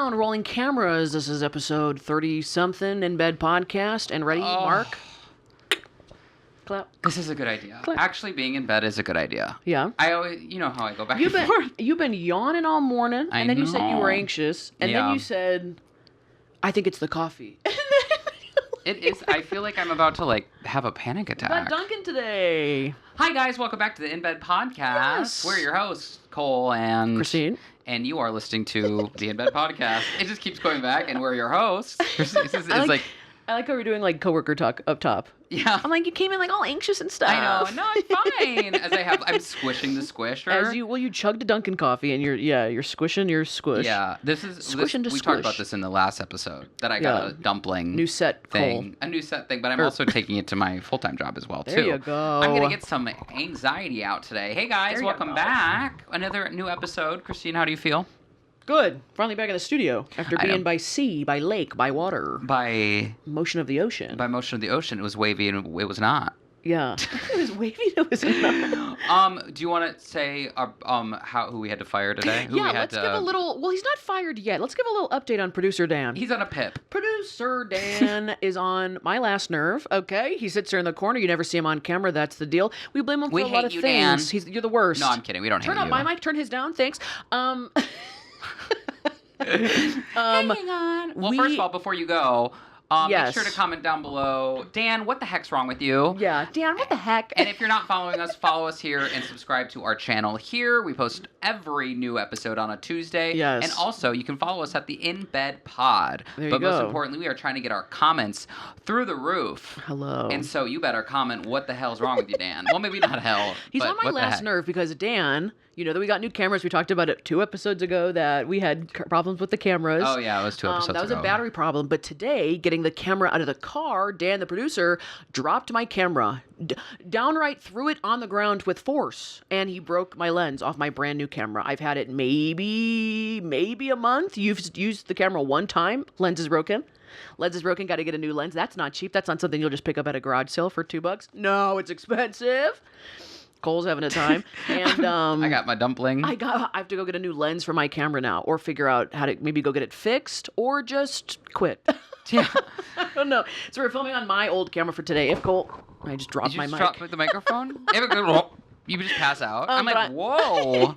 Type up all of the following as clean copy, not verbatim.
sound, rolling cameras. This is episode 30-something in bed podcast. And ready, Mark? Clap. This is a good idea. Clap. Actually, being in bed is a good idea. Yeah. I always, you know how I go back and forth. You've been yawning all morning, and then you said you were anxious, and then you said, I think it's the coffee. It is. I feel like I'm about to have a panic attack. Got Duncan today. Hi guys, welcome back to the In Bed podcast. Yes. We're your hosts, Cole and Christine. And you are listening to the In Bed podcast. It just keeps going back, and we're your hosts. I like how we're doing coworker talk up top. Yeah. I'm like, you came in all anxious and stuff. I know. No, I'm fine. I'm squishing the squisher. You chugged a Dunkin' coffee and you're squishing your squish. Yeah. We talked about this in the last episode that I got a dumpling new set thing. Cole. A new set thing, but I'm also taking it to my full-time job as well, too. There you go. I'm going to get some anxiety out today. Hey guys, welcome back. Another new episode. Christine, how do you feel? Good. Finally back in the studio after being by sea, by lake, by water. By motion of the ocean. By motion of the ocean. It was wavy and it was not. Yeah. It was wavy and it was not. Do you want to say who we had to fire today? Let's give a little... Well, he's not fired yet. Let's give a little update on producer Dan. He's on a PIP. Producer Dan is on my last nerve, okay? He sits there in the corner. You never see him on camera. That's the deal. We blame him for a lot of things. Dan. You're the worst. No, I'm kidding. We don't hate you. Turn up my mic. Turn his down. Thanks. Hang on. Well, first of all, before you go, make sure to comment down below. Dan, what the heck's wrong with you? Yeah, Dan, what the heck? And if you're not following us, follow us here and subscribe to our channel here. We post every new episode on a Tuesday. Yes. And also, you can follow us at the In Bed Pod. There you go. Most importantly, we are trying to get our comments through the roof. Hello. And so you better comment what the hell's wrong with you, Dan. Well, maybe not hell. He's on my last nerve because Dan... You know that we got new cameras. We talked about it 2 episodes ago that we had problems with the cameras. Oh, yeah, it was 2 episodes ago. That was a battery problem. But today, getting the camera out of the car, Dan, the producer, dropped my camera. Downright threw it on the ground with force. And he broke my lens off my brand new camera. I've had it maybe a month. You've used the camera 1 time. Lens is broken. Got to get a new lens. That's not cheap. That's not something you'll just pick up at a garage sale for $2. No, it's expensive. Cole's having a time, and I got my dumpling. I have to go get a new lens for my camera now, or figure out how to maybe go get it fixed, or just quit. Yeah, I don't know. So we're filming on my old camera for today. I just dropped my mic. Drop the microphone. You just pass out. I'm like, whoa.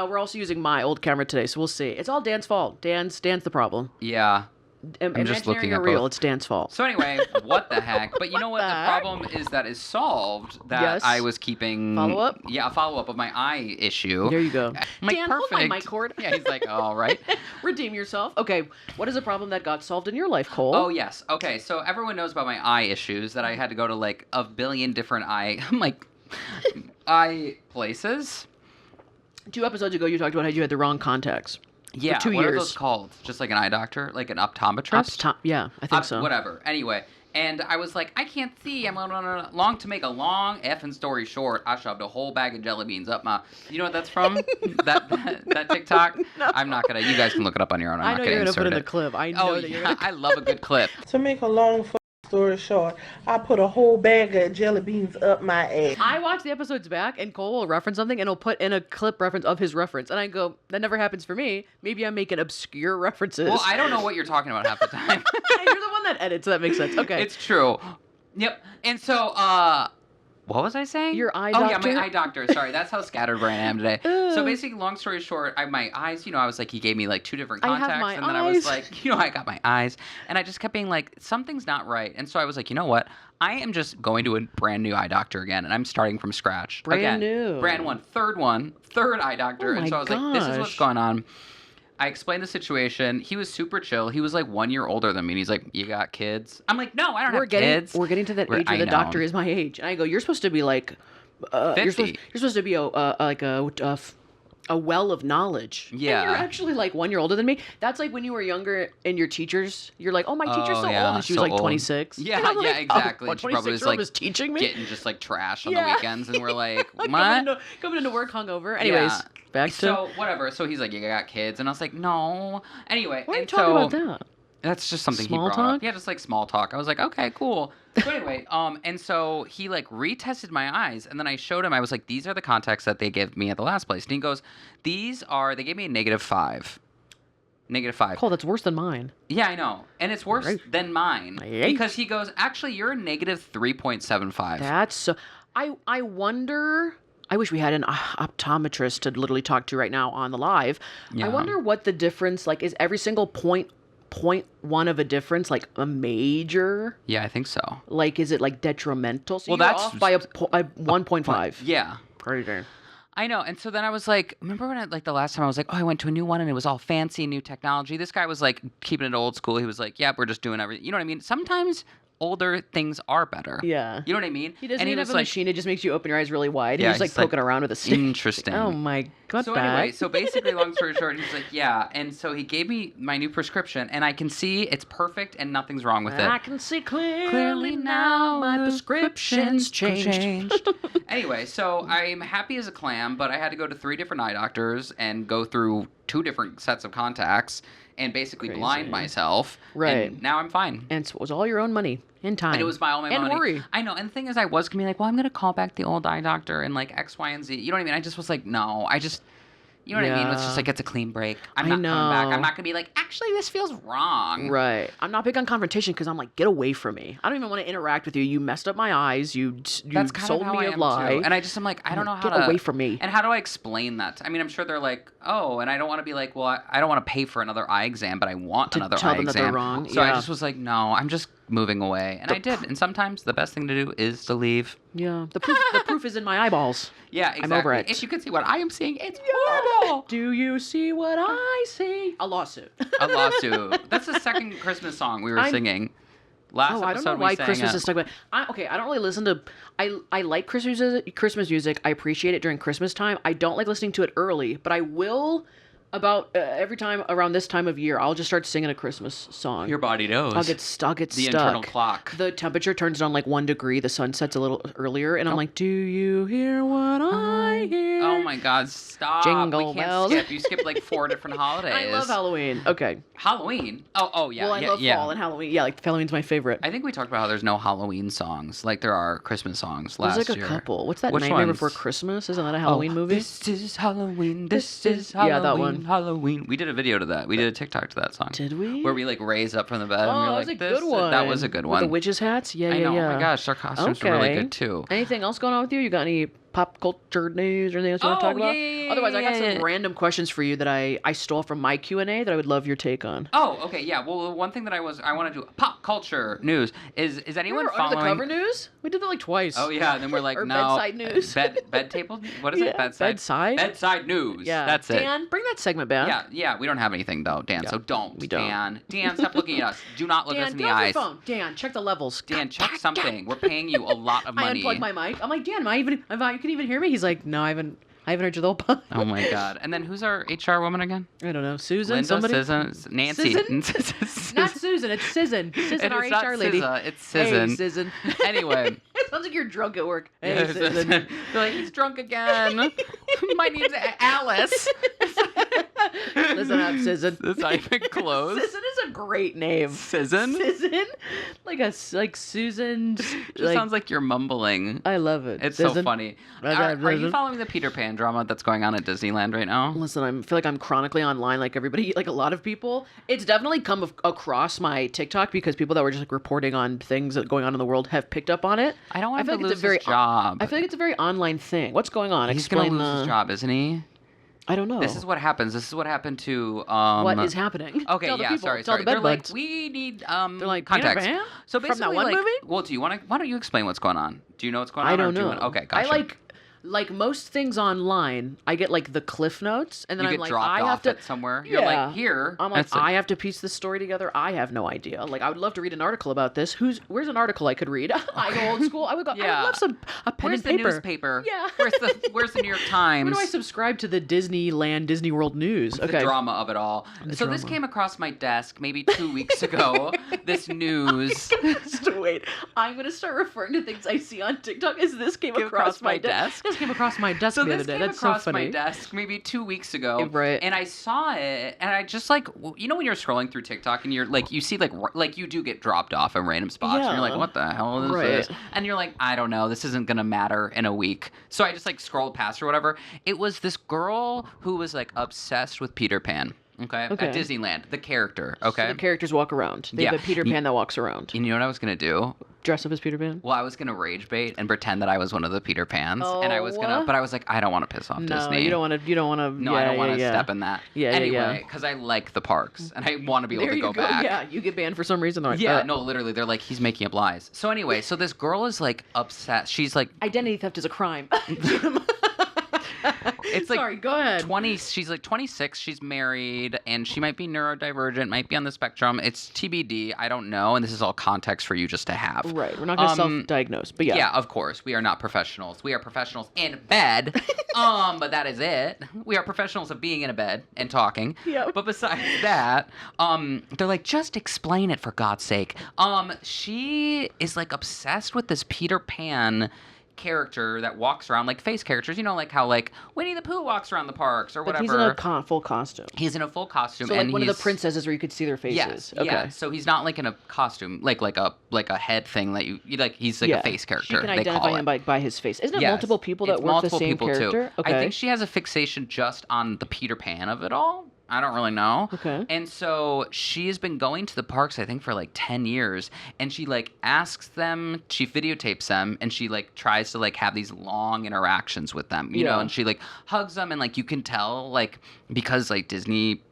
We're also using my old camera today, so we'll see. It's all Dan's fault. Dan's the problem. Yeah. I'm just looking at real. both. It's Dan's fault. So anyway, what the heck? But you know what? The problem is that is solved. That I was keeping follow-up. Yeah, a follow-up of my eye issue. There you go. I'm like, Dan, perfect. hold my mic cord. Yeah, he's like, all right. Redeem yourself. Okay, what is a problem that got solved in your life, Cole? Oh yes. Okay, so everyone knows about my eye issues. That I had to go to a billion different eye places. 2 episodes ago, you talked about how you had the wrong contacts. Yeah, for 2 what years. are those called? Just like an eye doctor? Like an optometrist? Yeah, I think so. Whatever. Anyway, and I was like, I can't see. I'm long to make a long effing story short. I shoved a whole bag of jelly beans up my... You know what that's from? that TikTok? No. I'm not going to... You guys can look it up on your own. I know you're going to put in the clip. I know that you're going to... I love a good clip. To make a long story short, I put a whole bag of jelly beans up my ass. I watch the episodes back, and Cole will reference something, and he'll put in a clip reference of his reference. And I go, that never happens for me. Maybe I'm making obscure references. Well, I don't know what you're talking about half the time. You're the one that edits, so that makes sense. Okay. It's true. Yep. And so, what was I saying? Your eye doctor? Oh, yeah, my eye doctor. Sorry, that's how scatterbrained I am today. So basically, long story short, my eyes, I was like, he gave me 2 different contacts. And then I was like, I got my eyes. And I just kept being like, something's not right. And so I was like, you know what? I am just going to a brand new eye doctor again. And I'm starting from scratch. Brand new. Third eye doctor. Oh and so I was like, this is what's going on. I explained the situation. He was super chill. He was 1 year older than me. And he's like, you got kids? I'm like, no, I don't have kids. We're getting to that age where the doctor is my age. And I go, you're supposed to be 50. You're supposed to be a well of knowledge. Yeah. And you're actually 1 year older than me. That's like when you were younger and your teachers, you're like, oh, my teacher's so old. And she was 26. Yeah, and I'm yeah, exactly. Oh, 26-year-old was teaching me? Getting just trash on the weekends. And we're like, what? coming into work hungover. Anyways, back to... So, whatever. So he's like, you got kids? And I was like, no. Anyway. Why are you talking about that? That's just something small he brought talk? up. Yeah, just small talk. I was like, okay, cool. So anyway, and so he retested my eyes, and then I showed him. I was like, these are the contacts that they gave me at the last place. And he goes, they gave me a -5. -5. Oh, that's worse than mine. Yeah, I know. And it's worse than mine. Because he goes, actually, you're a -3.75. That's so... I wonder... I wish we had an optometrist to literally talk to right now on the live. Yeah. I wonder what the difference, like, is every single point one of a difference, like, a major? Yeah, I think so. Like, is it, like, detrimental? So well, you're that's off by a 1.5. Yeah. Crazy. I know. And so then I was like, remember when the last time I was like, oh, I went to a new one and it was all fancy, new technology. This guy was like keeping it old school. He was like, yeah, we're just doing everything. You know what I mean? Sometimes older things are better. Yeah. You know what I mean? He doesn't even have a machine. It just makes you open your eyes really wide. Yeah, he's just like poking around with a stick. Interesting. Oh my god. So anyway, so basically, long story short, he's like, yeah. And so he gave me my new prescription, and I can see it's perfect and nothing's wrong with it. I can see clearly now my prescription's changed. Anyway, so I'm happy as a clam, but I had to go to 3 different eye doctors and go through 2 different sets of contacts and basically blind myself. Right. And now I'm fine. And so it was all your own money and time. And it was all my money. And worry. I know. And the thing is, I was going to be like, well, I'm going to call back the old eye doctor and like X, Y, and Z. You know what I mean? I just was like, no, you know what I mean? It's just like, it's a clean break. I'm not coming back. I'm not going to be like, actually, this feels wrong. Right. I'm not big on confrontation because I'm like, get away from me. I don't even want to interact with you. You messed up my eyes. You That's kind sold of how me I a am lie. too. And I'm like, I don't know how to... Get away from me. And how do I explain that? I mean, I'm sure they're like, oh, and I don't want to be like, well, I don't want to pay for another eye exam, but I want another eye exam. That they're wrong. So I just was like, no, I'm just moving away. And I did. And sometimes the best thing to do is to leave. Yeah. The proof is in my eyeballs. Yeah, exactly. I'm over it. If you could see what I am seeing, it's horrible. Do you see what I see? A lawsuit. A lawsuit. That's the second Christmas song we were singing. Last episode I don't know why Christmas is stuck with. I don't really listen to. I like Christmas music. I appreciate it during Christmas time. I don't like listening to it early, but I will. About every time around this time of year, I'll just start singing a Christmas song. Your body knows. I'll get stuck. The internal clock. The temperature turns down like 1 degree. The sun sets a little earlier, and I'm like, "Do you hear what I hear?" Oh my God! Stop. Jingle we can't bells. skip. You skipped like 4 different holidays. I love Halloween. Okay. Halloween. Oh yeah. Well, I love fall and Halloween. Yeah, like Halloween's my favorite. I think we talked about how there's no Halloween songs like there are Christmas songs last year. There's like a couple. What's that? Which Nightmare ones? Before Christmas? Isn't that a Halloween movie? This is Halloween. This is Halloween. Yeah, that one. Halloween. We did a video to that. We did a TikTok to that song. Did we? Where we like raise up from the bed and we were that like, was a this. good one. That was a good one. With the witches' hats? Yeah, I know. yeah. Oh my gosh, our costumes were really good too. Anything else going on with you? You got any pop culture news or anything else you want to talk about? Yeah, Otherwise, I got some random questions for you that I stole from my Q&A that I would love your take on. Oh, okay, yeah. Well, one thing that I want to do pop culture news is anyone following Undercover news? We did that like twice. Oh yeah, and then we're like, or no. bedside news. Bed table? What is it? Bedside? Bedside news. Yeah. That's it. Dan, bring that segment back. Yeah. We don't have anything though, Dan. Yeah, so don't. we don't. Dan, stop looking at us. Do not look us in the off eyes. your phone. Dan, check the levels. Dan, check something. We're paying you a lot of money. I unplugged my mic. I'm like, Dan, you can even hear me? He's like, no, I haven't heard you the whole time. Oh my God. And then who's our HR woman again? I don't know. Susan? Linda, somebody? Nancy. Not Susan. It's Sizzin. Sizzin, our HR lady. It's Sizzin. Hey, Sizzin. Anyway. It sounds like you're drunk at work. Hey, Yeah, Sizzin. They're like, he's drunk again. My name's Alice. Listen up, Sizzin. This not even close. Sizzin is a great name. Sizzin? Sizzin? Like Susan. Just sounds like you're mumbling. I love it. It's Sizzin. so funny. Are you following the Peter Pan drama that's going on at Disneyland right now? Listen, I feel like I'm chronically online like everybody, like a lot of people. It's definitely come across my TikTok because people that were just like reporting on things that are going on in the world have picked up on it. I don't want him to lose his job. I feel like it's a very online thing. What's going on? He's going to lose his job, isn't he? I don't know. This is what happens. This is what happened to... what is happening? Okay, Tell the yeah, people. sorry. Tell the They're bedbugs. like, we need They're like, context. Peter Pan? So basically, From that one movie? Well, why don't you explain what's going on? Do you know what's going on? I don't know. Okay, gotcha. I like most things online, I get like the cliff notes, and then you I'm get like, dropped I off have to at somewhere. You're like, here. I'm like, I have to piece this story together. I have no idea. Like, I would love to read an article about this. Where's an article I could read? I go old school. I would go. Yeah. I would love a pen Where's and paper. the newspaper? Yeah. Where's the New York Times? Where do I subscribe to the Disneyland, Disney World news? The drama of it all. So this came across my desk maybe 2 weeks ago. This news. Wait, I'm gonna start referring to things I see on TikTok as this came across my desk. This came across my desk the other day. That's so funny. My desk maybe 2 weeks ago, right? And I saw it, and I just like, you know, when you're scrolling through TikTok and you're like, you see like you do get dropped off in random spots, and you're like, what the hell is this? And you're like, I don't know, this isn't gonna matter in a week. So I just like scrolled past or whatever. It was this girl who was like obsessed with Peter Pan. Okay? Okay. At Disneyland. The character, okay? So the characters walk around. They have a Peter Pan that walks around. And you know what I was going to do? Dress up as Peter Pan? Well, I was going to rage bait and pretend that I was one of the Peter Pans. And I was going to, but I was like, I don't want to piss off Disney. No, you don't want to. No, I don't want to step in that. Yeah, anyway, because I like the parks and I want to be able to go back. Yeah, you get banned for some reason. Like, yeah, no, literally, they're like, he's making up lies. So anyway, so this girl is like upset. She's like, identity theft is a crime. It's like Sorry, go ahead. 20. She's like 26. She's married, and she might be neurodivergent, might be on the spectrum. It's TBD. I don't know, and this is all context for you just to have. Right. We're not going to self-diagnose, but yeah. Yeah, of course. We are not professionals. We are professionals in bed. But that is it. We are professionals of being in a bed and talking. Yeah. But besides that, they're like, just explain it for God's sake. She is like obsessed with this Peter Pan character that walks around, like face characters, you know, like how like Winnie the Pooh walks around the parks or but whatever. He's in a full costume. He's in a full costume, so like and one of the princesses where you could see their faces. Yes, okay. yeah. So he's not like in a costume, like a head thing that you like. He's like a face character. You can identify him by his face. Isn't it multiple people that work the same character? Too. Okay. I think she has a fixation just on the Peter Pan of it all. I don't really know. Okay. And so she has been going to the parks, I think, for like 10 years. And she like asks them, she videotapes them, and she like tries to like have these long interactions with them, you know, and she like hugs them. And like you can tell, like, because like Disney,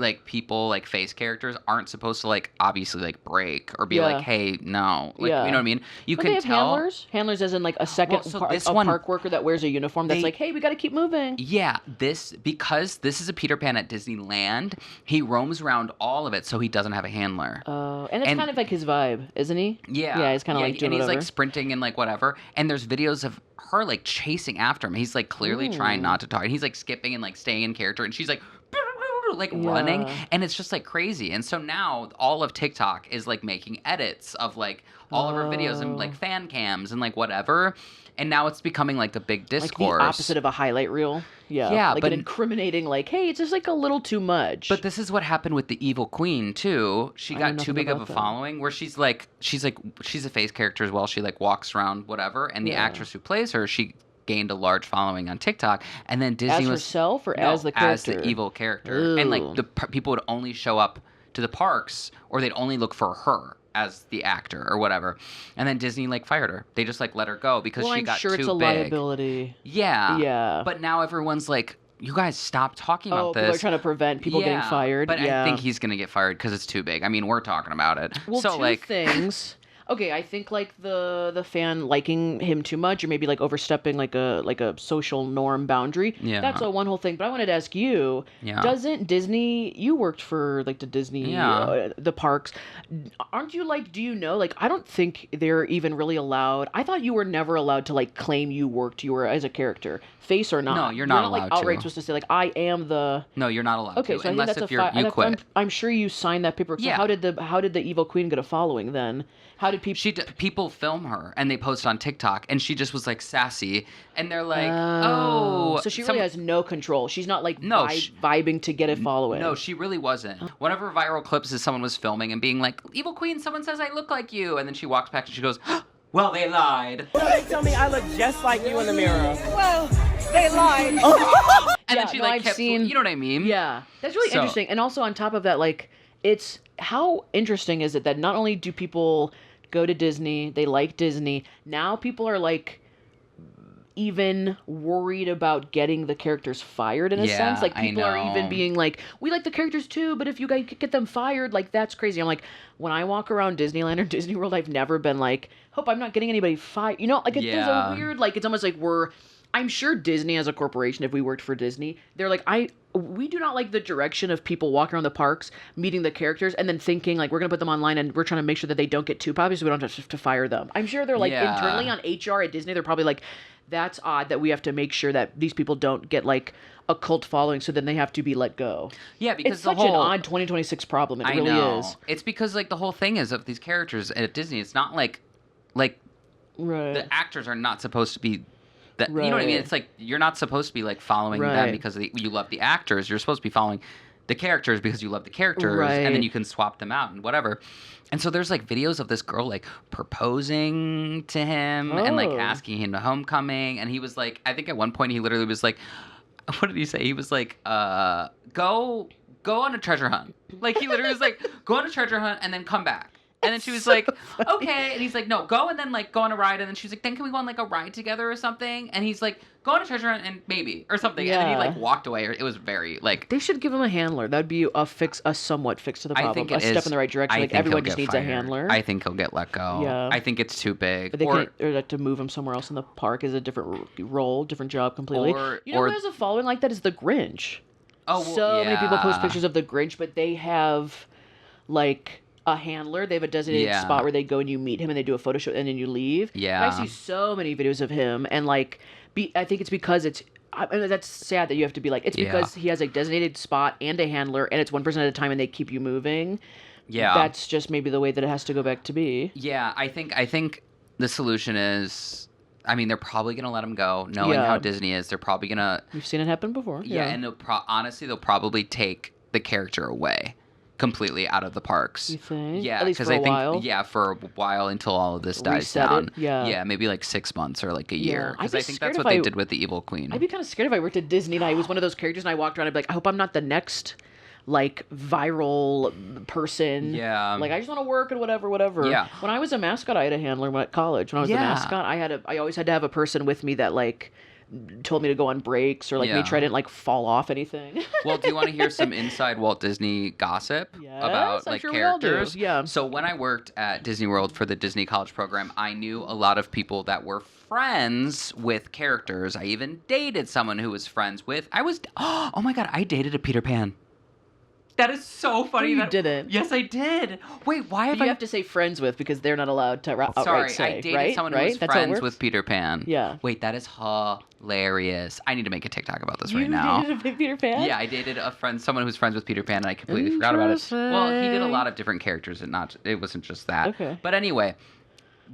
like people like face characters aren't supposed to like obviously like break or be like, hey, no, like, you know what I mean? You but can they have tell handlers as in like a second park worker that wears a uniform that's like, hey, we got to keep moving. Yeah, because this is a Peter Pan at Disneyland, he roams around all of it, so he doesn't have a handler. And it's kind of like his vibe, isn't he? Yeah, he's kind of like doing and he's whatever. like sprinting and like whatever, and there's videos of her like chasing after him. He's like clearly trying not to talk, and he's like skipping and like staying in character, and she's like like running, and it's just like crazy. And so now all of TikTok is like making edits of like all of her videos and like fan cams and like whatever, and now it's becoming like a big discourse, like the opposite of a highlight reel. Yeah, like but an incriminating, like, hey, it's just like a little too much. But this is what happened with the Evil Queen too. She got too big of a following, where she's a face character as well. She like walks around whatever, and the actress who plays her, she gained a large following on TikTok, and then Disney as herself or as the character? As the evil character. Ooh. And like the people would only show up to the parks, or they'd only look for her as the actor or whatever. And then Disney like fired her. They just like let her go because she got too big. I'm sure it's a liability. Yeah. But now everyone's like, you guys stop talking about this. People are trying to prevent people getting fired. But I think he's gonna get fired because it's too big. I mean, we're talking about it. Well, so, two things. Okay, I think like the fan liking him too much, or maybe like overstepping like a social norm boundary. Yeah, that's one whole thing. But I wanted to ask you: doesn't Disney? You worked for like the Disney, the parks. Aren't you like? Do you know? Like, I don't think they're even really allowed. I thought you were never allowed to like claim you worked. You were as a character, face or not. No, you're not allowed like outright to. supposed to say like I am the. No, you're not allowed to. So unless if you quit. I'm sure you signed that paper. So how did the Evil Queen get a following then? How did people? People film her and they post on TikTok, and she just was like sassy, and they're like, "Oh, so she really has no control. She's not like vibing to get a following." No, she really wasn't. One of her viral clips is someone was filming and being like, "Evil Queen, someone says I look like you," and then she walks back and she goes, "Well, they lied." They tell me I look just like you in the mirror. Well, they lied. And then she like kept, you know what I mean? Yeah, that's really interesting. And also on top of that, like, it's how interesting is it that not only do people go to Disney, they like Disney, now people are like even worried about getting the characters fired in a sense. Like people are even being like, we like the characters too, but if you guys could get them fired, like that's crazy. I'm like, when I walk around Disneyland or Disney World, I've never been like, hope I'm not getting anybody fired. You know, like there's a weird, like it's almost like I'm sure Disney as a corporation, if we worked for Disney, they're like, we do not like the direction of people walking around the parks, meeting the characters, and then thinking like we're gonna put them online and we're trying to make sure that they don't get too popular, so we don't have to fire them. I'm sure they're like internally on HR at Disney, they're probably like, that's odd that we have to make sure that these people don't get like a cult following, so then they have to be let go. Yeah, because it's such an odd 2026 problem. It really is. It's because like the whole thing is of these characters at Disney. It's not like the actors are not supposed to be. You know what I mean? It's like you're not supposed to be like following them because you love the actors. You're supposed to be following the characters because you love the characters, and then you can swap them out and whatever. And so there's like videos of this girl like proposing to him and like asking him to homecoming, and he was like, I think at one point he literally was like, what did he say? He was like, go go on a treasure hunt. Like, he literally was like, go on a treasure hunt and then come back. And then she was like, okay. And he's like, no, go and then like go on a ride. And then she's like, then can we go on like a ride together or something? And he's like, go on a treasure hunt and maybe or something. Yeah. And then he like walked away. It was very like. They should give him a handler. That'd be a somewhat fix to the problem. I think a step in the right direction. Like everyone just needs a handler. I think he'll get let go. Yeah. I think it's too big. But or like to move him somewhere else in the park is a different role, different job completely. You know who has a following like that is the Grinch. Oh, well, many people post pictures of the Grinch, but they have like a handler. They have a designated spot where they go and you meet him and they do a photo shoot and then you leave. Yeah. And I see so many videos of him and like I think it's because I mean, that's sad that you have to be like, it's because he has a designated spot and a handler and it's one person at a time and they keep you moving. Yeah. That's just maybe the way that it has to go back to be. Yeah, I think the solution is, I mean, they're probably going to let him go, knowing how Disney is. They're probably going to... We've seen it happen before. Yeah, and honestly, they'll probably take the character away completely out of the parks. You think? Yeah, at least for a while? Yeah, for a while until all of this dies Reset down. it? Yeah, maybe like 6 months or like a year. Because I think that's what they they did with the Evil Queen. I'd be kind of scared if I worked at Disney and I was one of those characters and I walked around. I'd be like, I hope I'm not the next like viral person. Yeah. Like I just want to work and whatever. Yeah. When I was a mascot, I had a handler at college. When I was a mascot, I always had to have a person with me that like told me to go on breaks or like made sure I didn't like fall off anything. Well, do you want to hear some inside Walt Disney gossip about like sure characters? Yeah. So when I worked at Disney World for the Disney College program, I knew a lot of people that were friends with characters. I even dated someone who was friends with. Oh my God, I dated a Peter Pan. That is so funny. You didn't. Yes, I did. Wait, why have you have to say friends with because they're not allowed to outright Sorry, say, I dated right? someone who was That's how it friends works? with Peter Pan. Yeah. Wait, that is hilarious. I need to make a TikTok about this right now. You dated a Peter Pan? Yeah, I dated someone who was friends with Peter Pan, and I completely forgot about it. Well, he did a lot of different characters, and it wasn't just that. Okay. But anyway,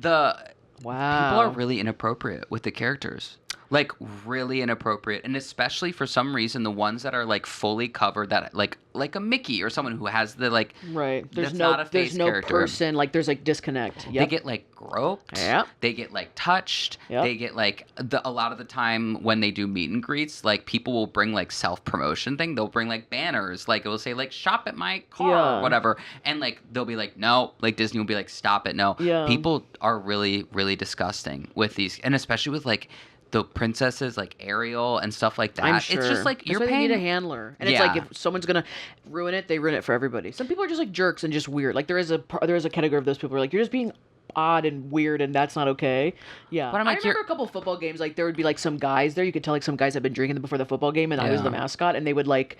Wow. people are really inappropriate with the characters. Like, really inappropriate. And especially for some reason, the ones that are, like, fully covered, that like a Mickey or someone who has the, like... Right. There's no character. Person. Like, there's, like, disconnect. Yep. They get, like, groped. Yep. They get, like, touched. Yep. They get, like... a lot of the time when they do meet and greets, like, people will bring, like, self-promotion thing. They'll bring, like, banners. Like, it will say, like, shop at my car or whatever. And, like, they'll be like, no. Like, Disney will be like, stop it, no. Yeah. People are really, really disgusting with these. And especially with, like... the princesses like Ariel and stuff like that. I'm sure. It's just like That's you're why paying. They need a handler, and it's like if someone's gonna ruin it, they ruin it for everybody. Some people are just like jerks and just weird. Like there is a category of those people who are like you're just being odd and weird, and that's not okay. Yeah, but I'm like, I remember a couple of football games. Like there would be like some guys there. You could tell like some guys had been drinking before the football game, and I was the mascot, and they would like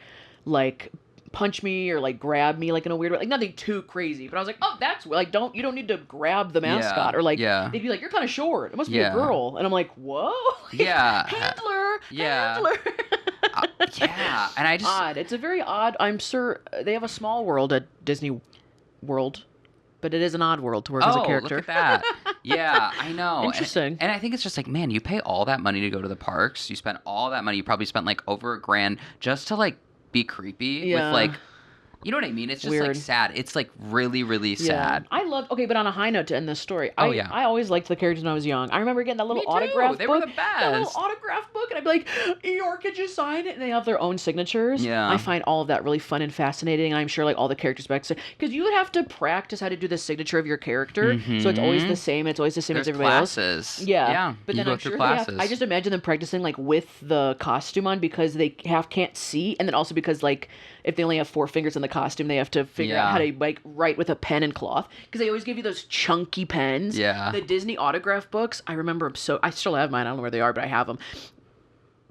punch me or like grab me like in a weird way, like nothing too crazy, but I was like, oh, that's like you don't need to grab the mascot or like they'd be like, you're kind of short, it must be a girl, and I'm like, whoa, like, handler, yeah, and I just odd. It's a very odd. I'm sure they have a small world at Disney World, but it is an odd world to work as a character. Look at that. Yeah, I know. Interesting. And I think it's just like, man, you pay all that money to go to the parks. You spend all that money. You probably spent like over $1,000 just to like be creepy with like, you know what I mean? It's just like sad. It's like really, really sad. I loved. Okay, but on a high note to end this story, I always liked the characters when I was young. I remember getting that little autograph book. They were the best. That little autograph book, and I'd be like, Eeyore, could you sign it? And they have their own signatures. Yeah. I find all of that really fun and fascinating, and I'm sure like all the characters back because you would have to practice how to do the signature of your character, so it's always the same. It's always the same as everybody classes. else. Yeah. But then I'm sure classes. I just imagine them practicing like with the costume on because they can't see, and then also because like if they only have 4 fingers in the costume, they have to figure out how to like write with a pen and cloth because they always give you those chunky pens. Yeah. The Disney autograph books, I remember them I still have mine. I don't know where they are, but I have them.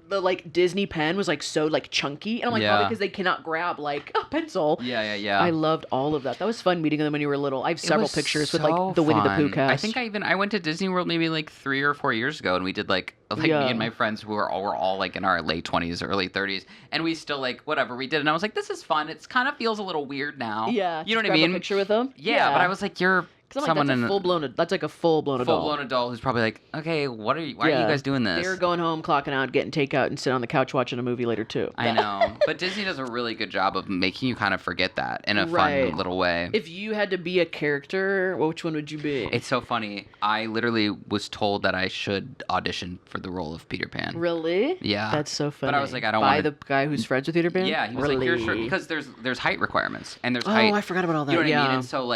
The like Disney pen was like so like chunky, and I'm like probably because they cannot grab like a pencil. Yeah. I loved all of that. That was fun meeting them when you were little. I have several pictures with like the Winnie the Pooh cast. I think I went to Disney World maybe like 3 or 4 years ago, and we did like me and my friends who were all like in our late 20s, early 30s, and we still like whatever we did, and I was like, this is fun. It's kind of feels a little weird now. Yeah, you know what I mean? A picture with them. Yeah, but I was like, you're 'Cause I'm like, that's like a full-blown adult. Full-blown adult who's probably like, okay, why are you guys doing this? They're going home, clocking out, getting takeout, and sitting on the couch watching a movie later too. I know, but Disney does a really good job of making you kind of forget that in a fun little way. If you had to be a character, which one would you be? It's so funny. I literally was told that I should audition for the role of Peter Pan. Really? Yeah. That's so funny. But I was like, I don't want the guy who's friends with Peter Pan? Yeah, he was like, you're sure, because there's height requirements and there's Oh, height. I forgot about all that. You know what yeah. I mean? And so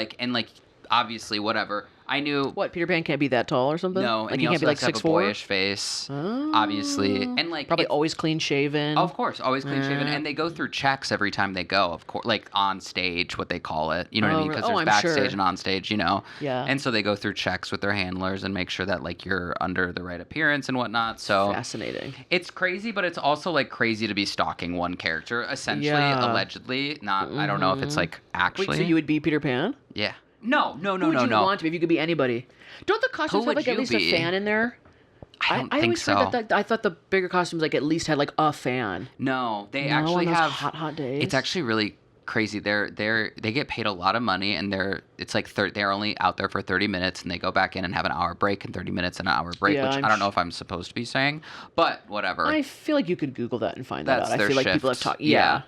obviously whatever. I knew. What, Peter Pan can't be that tall or something? No, like and he he can't also be like has to have 6'4"? a boyish face, obviously, and probably always clean shaven. Of course, always clean shaven, and they go through checks every time they go. Of course, like on stage, what they call it. You know what I mean? Because there's I'm backstage sure. and on stage. You know. Yeah. And so they go through checks with their handlers and make sure that like you're under the right appearance and whatnot. So fascinating. It's crazy, but it's also like crazy to be stalking one character, essentially, allegedly. Not, I don't know if it's like actually. Wait, so you would be Peter Pan? Yeah. No. Who would you want to be if you could be anybody? Don't the costumes Who have would like at you least be? a fan in there? I don't I think always so. heard that I thought the bigger costumes like at least had like a fan. No, they No, actually on those have hot days. It's actually really crazy. They get paid a lot of money, and it's like they're only out there for 30 minutes, and they go back in and have an hour break, and 30 minutes and an hour break, Yeah, which I don't know if I'm supposed to be saying, but whatever. I feel like you could Google that and find that That's out. I their feel like people have shifts. talked. Yeah.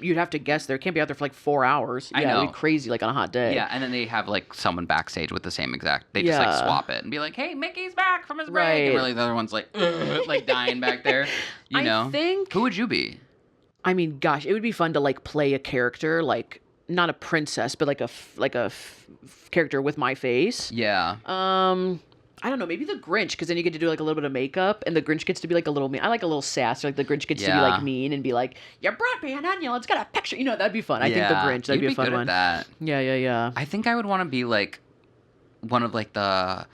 You'd have to guess. There can't be out there for like 4 hours. I Yeah, know. it'd be crazy like on a hot day. Yeah, and then they have like someone backstage with the same exact. They just like Yeah. swap it and be like, "Hey, Mickey's back from his break," Right. and really the other one's like, like dying back there. You know? I think. Who would you be? I mean, gosh, it would be fun to like play a character like. Not a princess, but like a character with my face. Yeah. I don't know, maybe the Grinch, because then you get to do like a little bit of makeup, and the Grinch gets to be like a little mean. I like a little sass. Like the Grinch gets to be like mean and be like, "You brought me an onion. Let's get a picture." You know, that'd be fun. I think the Grinch. That'd You'd be a fun good one. At that. Yeah. I think I would want to be like one of like the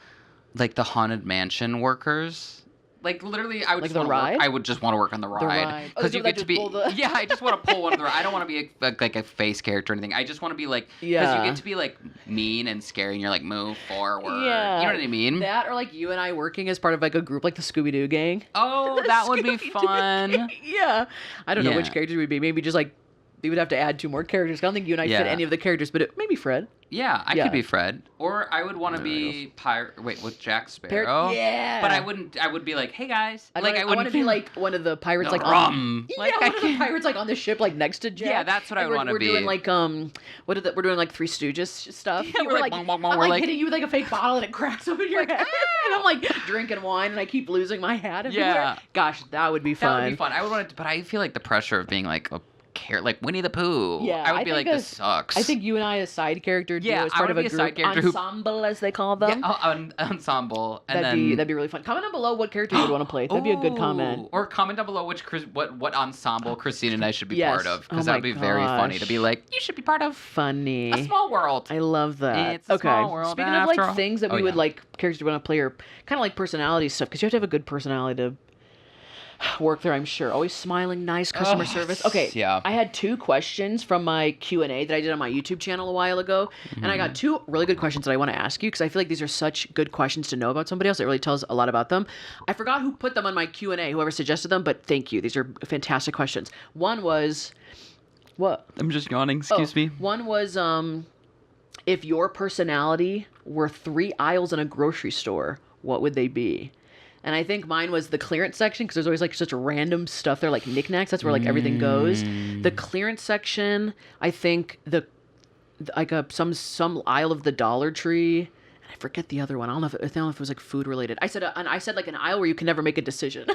haunted mansion workers. Like literally, I would Like just the want to ride? work. I would just want to work on the ride ride. Oh, because so you that get to just be. pull the- Yeah, I just want to pull one of the. I don't want to be like a face character or anything. I just want to be like because Yeah. you get to be like mean and scary, and you're like move forward. Yeah. You know what I mean? That or like you and I working as part of like a group like the Scooby-Doo gang. Oh, The that would be Scooby-Doo fun. gang. Yeah. I don't know which Yeah. characters we'd be. Maybe just like they would have to add 2 more characters. I don't think you and I fit Yeah. any of the characters, but maybe Fred. Yeah, I Yeah. could be Fred, or I would want to be pirate. Wait, with Jack Sparrow. Yeah. But I wouldn't. I would be like, hey guys. I I want to be like one of the pirates, The like rum. on, Like, yeah, I one of the can't- pirates like on the ship, like next to Jack. Yeah, that's what I And would wanna We're doing be. like we're doing like Three Stooges stuff. Yeah, You we're were like, bong, bong, bong, I'm we're like like- hitting you with like a fake bottle and it cracks open your head, and I'm like drinking wine and I keep losing my hat. Everywhere. Yeah. Gosh, that would be fun. That would be fun. I would want to, but I feel like the pressure of being like a like Winnie the Pooh. Yeah, I would I be think like, this sucks. I think you and I, as side character, do Yeah, as I part of wanna a be a group side character who- ensemble, as they call them. ensemble, and That'd be really fun. Comment down below what character you'd want to play. That'd be a good comment. Ooh, or comment down below what ensemble Christine and I should be Yes. part of, Oh because that would my be very funny to gosh. be like, you should be part of Funny. a small world. I love that. It's a okay. small world Speaking of after like all. things that Oh, we would yeah. like characters we want to play, or kind of like personality stuff, because you have to have a good personality to work there. I'm sure. Always smiling, nice customer service. Okay. yeah. I had 2 questions from my Q&A that I did on my YouTube channel a while ago, and I got 2 really good questions that I want to ask you, because I feel like these are such good questions to know about somebody else. It really tells a lot about them. I forgot who put them on my Q&A, whoever suggested them, but thank you. These are fantastic questions. One was, what? I'm just yawning. Excuse me. One was, if your personality were 3 aisles in a grocery store, what would they be? And I think mine was the clearance section, because there's always like such random stuff there, like knickknacks. That's where like everything goes. The clearance section, I think like some aisle of the Dollar Tree. And I forget the other one. I don't know if it was like food related. I said like an aisle where you can never make a decision.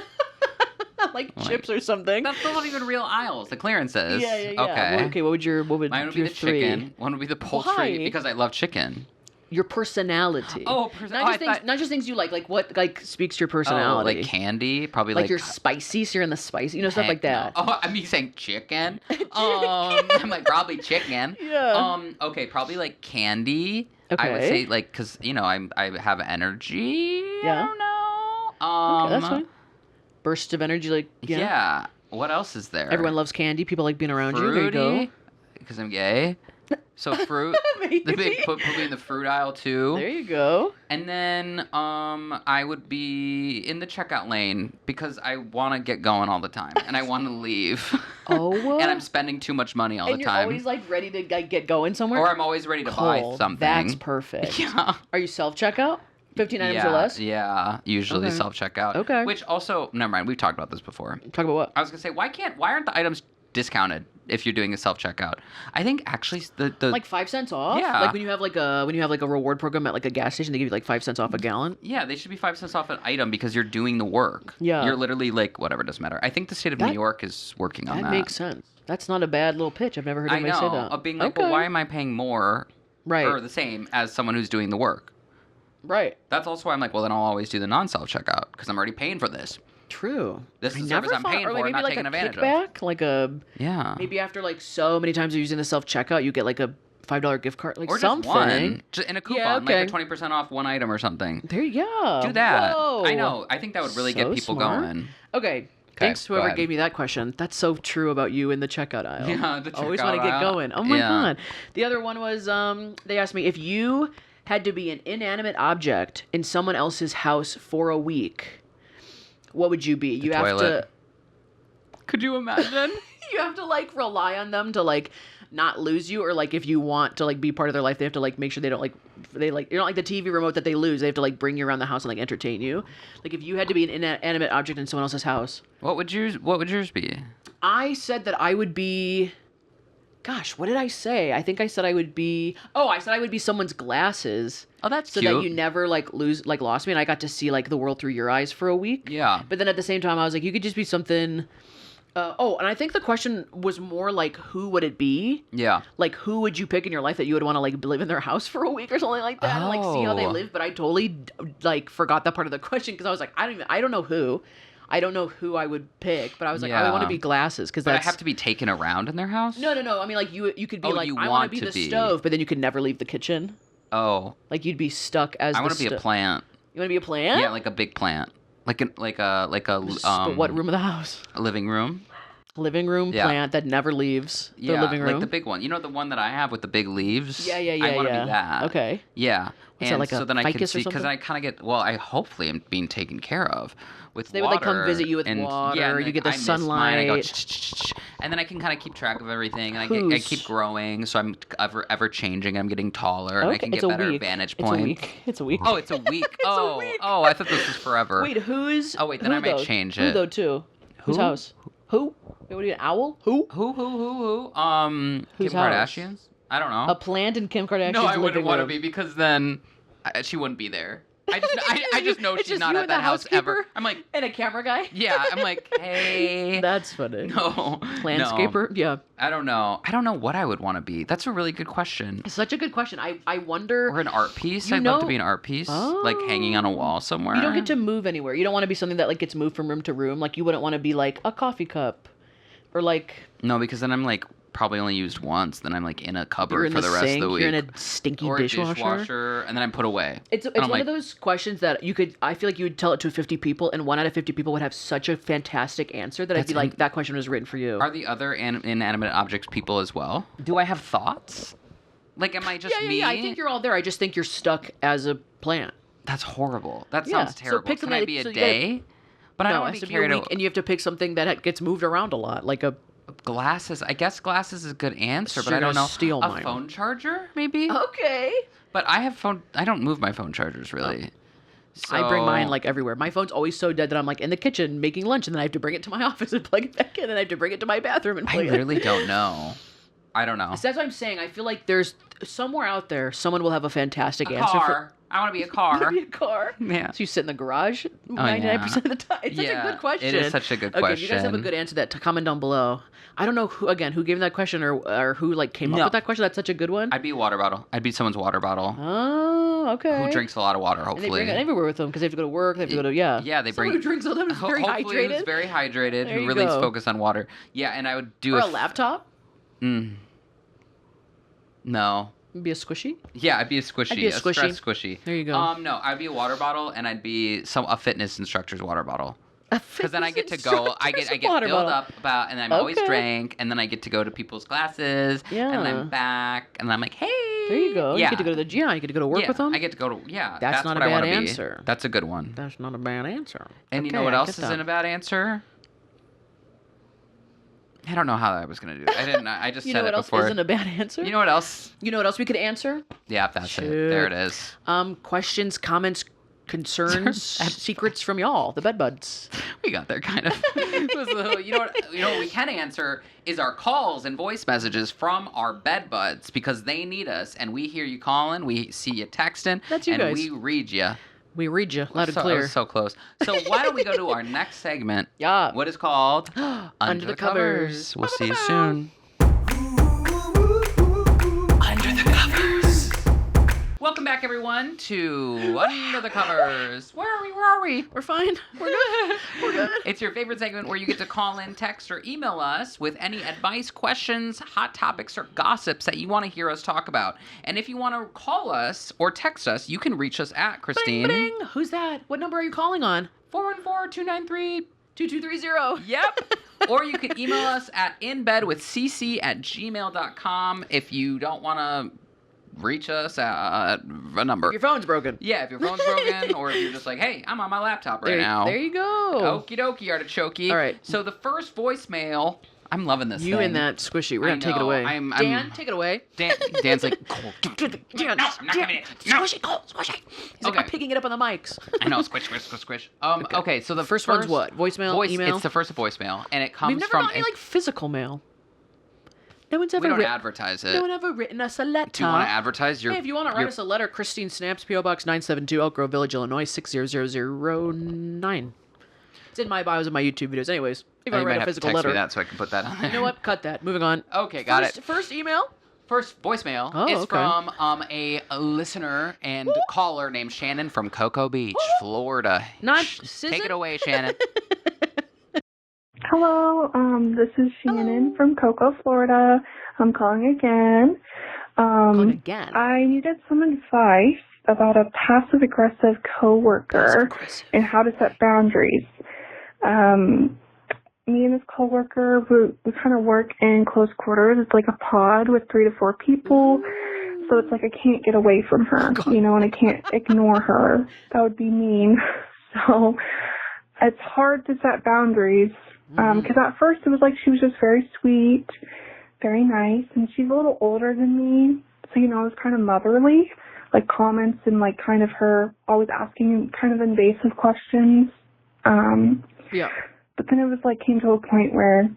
Like chips or something. That's not even real aisles. The clearances. Yeah. Okay. Well, okay. What would Mine would be your the 3? chicken. One would be the poultry Why? because I love chicken. Your personality. Oh, not just things you like what like speaks to your Oh, personality. like candy, probably like like you're spicy, so you're in the spicy, stuff like that. No. Oh, I'm saying chicken. I'm like probably chicken. Yeah. Okay, probably like candy. I would Okay. say like because I have energy. Yeah. I don't know. Okay, that's fine. Bursts of energy, like Yeah. What else is there? Everyone loves candy. People like being around you. There you go. Fruity, because I'm gay. So fruit. Maybe. The big put me in the fruit aisle too. There you go. And then I would be in the checkout lane because I want to get going all the time and I want to leave. Oh. And I'm spending too much money all the And time. you're always like ready to like, get going somewhere? Or I'm always ready to buy something. That's perfect. Yeah. Are you self-checkout? 15 items or less? Yeah, usually Okay. self-checkout. Okay. Which also, never mind, we've talked about this before. Talk about what? I was going to say, why aren't the items discounted if you're doing a self-checkout? I think actually the Like 5 cents off? Yeah. Like when you have like a reward program at like a gas station, they give you like 5 cents off a gallon? yeah, they should be 5 cents off an item because you're doing the work. Yeah. You're literally like, whatever, doesn't matter. I think the state of New York is working on that. That makes sense. That's not a bad little pitch. I've never heard I anybody know. say that. Of being like, Okay. well, why am I paying more Right. or the same as someone who's doing the work? Right. That's also why I'm like, well, then I'll always do the non-self-checkout because I'm already paying for this. True. This is I the never service I'm thought, paying or like for, maybe not like taking a advantage of. kickback, like a Yeah. maybe after like so many times of using the self checkout, you get like a $5 gift card, like Or something. just one. Just in a coupon, Yeah, okay. like a 20% off one item or something. There you go. Do that. Whoa. I know. I think that would really get So people smart. going. Okay. Thanks go whoever ahead. gave me that question. That's so true about you in the checkout aisle. Yeah, the Always checkout want to get aisle. going. Oh my Yeah. god. The other one was they asked me if you had to be an inanimate object in someone else's house for a week, what would you be? You have toilet. to Could you imagine? you have to like rely on them to like not lose you, or like if you want to like be part of their life, they have to like make sure they don't like you're not like the TV remote that they lose. They have to like bring you around the house and like entertain you. Like if you had to be an inanimate object in someone else's house. What would yours be? I said that I would be. Gosh, what did I say? I think I said I would be. Oh, I said I would be someone's glasses. Oh, that's so cute. that you never like lost me, and I got to see like the world through your eyes for a week. Yeah. But then at the same time, I was like, you could just be something. And I think the question was more like, who would it be? Yeah. Like, who would you pick in your life that you would want to like live in their house for a week or something like that, and like see how they Oh. live? But I totally like forgot that part of the question because I was like, I don't know who. I don't know who I would pick, but I was like, I Yeah. want to be glasses because But that's. I have to be taken around in their house? No. I mean, like you could be Oh, like, you I want want to be to the be. stove, but then you could never leave the kitchen. Oh. Like you'd be stuck as. I want want to be a plant. You want to be a plant? Yeah, like a big plant. Like a But what room of the house? a living room. Living room Yeah. plant that never leaves the Yeah, living room. like the big one. You know the one that I have with the big leaves? Yeah. I want to yeah. be that. Okay. Yeah. What's that, and like so a then I can ficus or see because something? I kind of get I hopefully am being taken care of with They water. would, like, come visit you with and, water, Yeah, and you get the I miss mine, I go, sunlight. and then I can kind of keep track of everything, and I Who's- keep growing, so I'm ever changing. I'm getting taller, and I Okay, can it's get a better week. vantage It's a points. week. It's a week. Oh, it's a week. a week. Oh, I thought this was forever. Wait, who's? Oh, wait, then who I might though? change Who it. though too? Whose Who? house? Who? Wait, what are you, an owl? Who? Who? Whose Kim house? Kardashians? I don't know. A plant in Kim Kardashian's No, I living wouldn't want to room. be because then she wouldn't be there. I just know It's she's just not you at and the that house ever. housekeeper? I'm like, And a camera guy. yeah. I'm like, hey. That's funny. No. Landscaper. No. Yeah. I don't know. I don't know what I would want to be. That's a really good question. It's such a good question. I wonder. Or an art piece. You I'd love to know- be an art piece, like hanging on a wall somewhere. You don't get to move anywhere. You don't want to be something that like gets moved from room to room. Like you wouldn't want to be like a coffee cup, or like No, because then I'm like probably only used once. Then I'm like in a you're cupboard in for the the rest sink. of the week. You're in a stinky or dishwasher. a dishwasher, and then I'm put away. It's And I'm one like, of those questions that you could. I feel like you would tell it to 50 people, and 1 out of 50 people would have such a fantastic answer that I'd be like, that question was written for you. Are the other inanimate objects people as well? Do I have thoughts? Like, am I just me? Yeah. I think you're all there. I just think you're stuck as a plant. That's horrible. That Yeah, sounds so terrible. pick Can something I that- be a so you gotta- day? But I No, don't it want has to to be be a carried week, and you have to pick something that gets moved around a lot, like a. Glasses. I guess glasses is a good answer, So but you're I don't gonna know. steal a mine. phone charger, maybe? Okay. But I have phone. I don't move my phone chargers really. So, I bring mine like everywhere. My phone's always so dead that I'm like in the kitchen making lunch, and then I have to bring it to my office and plug it back in, and I have to bring it to my bathroom and I plug it. really don't know. I don't know. So that's what I'm saying. I feel like there's somewhere out there, someone will have a fantastic answer Car. I want to be a car. Maybe a car. Yeah. So you sit in the garage Oh, 99% of the time. It's such a Yeah, good question. it is such a good Okay, if you guys have a question. good answer, that comment down below. I don't know who gave me that question or who like came up No. with that question. That's such a good one. I'd be a water bottle. I'd be someone's water bottle. Oh, okay. Who drinks a lot of water, And they hopefully. bring it everywhere with them because they have to go to work. They have to go to yeah. Yeah, they Someone bring. who drinks all them is very Hopefully hydrated. who's very hydrated, There who you really is go. focused on water. Yeah, and I would do Or a laptop. No. Be a squishy. Yeah, I'd be a squishy. I'd be a stress squishy. squishy. There you go. No, I'd be a water bottle, and I'd be a fitness instructor's water bottle. Because then I get to go, I get filled up about, and I'm always Okay. drank, and then I get to go to people's classes, and Yeah. I'm back, and I'm like, hey. There you go. Yeah. You get to go to the gym. You get to go to work yeah, with them. I get to go to, That's not what a I bad wanna be. answer. That's a good one. That's not a bad answer. And you Okay, know what I else get isn't that. a bad answer? I don't know how I was going to do it. I didn't. I just You said know it what else before. isn't a bad answer? You know what else? You know what else we could answer? Yeah, that's it. There it is. Questions, comments, concerns, secrets from y'all, the bed buds. We got there kind of. You know what we can answer is our calls and voice messages from our bed buds because they need us and we hear you calling, we see you texting, That's you and guys. we read you. We read you loud and I clear. was so close. So why don't we go to our next segment? Yeah. What is called Under the Covers. We'll see you soon. Welcome back, everyone, to Under the Covers. Where are we? We're fine. We're good. We're good. It's your favorite segment where you get to call in, text, or email us with any advice, questions, hot topics, or gossips that you want to hear us talk about. And if you want to call us or text us, you can reach us at Christine. Bing, bing. Who's that? What number are you calling on? 414-293. 2230. Yep. Or you can email us at inbedwithcc@gmail.com if you don't want to reach us at a number. Your phone's broken. Yeah, if your phone's broken, or if you're just like, hey, I'm on my laptop right now. There you go. Okie dokie, artichoke. All right. So the first voicemail, I'm loving this You thing. and that squishy. We're going to take it know, away. I'm- take it away. Dan's like, Dan, no, I'm not giving it. No. Squishy, squishy. He's like, Okay. I'm picking it up on the mics. I know, squish. Okay, so the First one's what? Voicemail, email? It's the first voicemail, and it comes We've never from... gotten any, like, physical mail. No one's ever we don't written. advertise it. No one ever written us a letter. Do you want to advertise your... Hey, if you want to write us a letter, Christine Snaps, P.O. Box 972, Elk Grove Village, Illinois, 60009. It's in my bios of my YouTube videos. Anyways, if you want to write a physical letter. Me that so I can put that on there. You know what? Cut that. Moving on. Okay, got it. First email? First voicemail is from a listener and caller named Shannon from Cocoa Beach, Florida. Not Take it away, Shannon. Hello, this is Shannon from Cocoa, Florida. I'm calling again. Calling again. I needed some advice about a passive-aggressive coworker and how to set boundaries. Me and this coworker, we kind of work in close quarters. It's like a pod with 3 to 4 people. So it's like I can't get away from her, you know, and I can't ignore her. That would be mean. So it's hard to set boundaries. Because at first it was like she was just very sweet, very nice, and she's a little older than me, so, you know, it was kind of motherly, like comments and, like, kind of her always asking kind of invasive questions. Yeah. But then it was, like, came to a point where,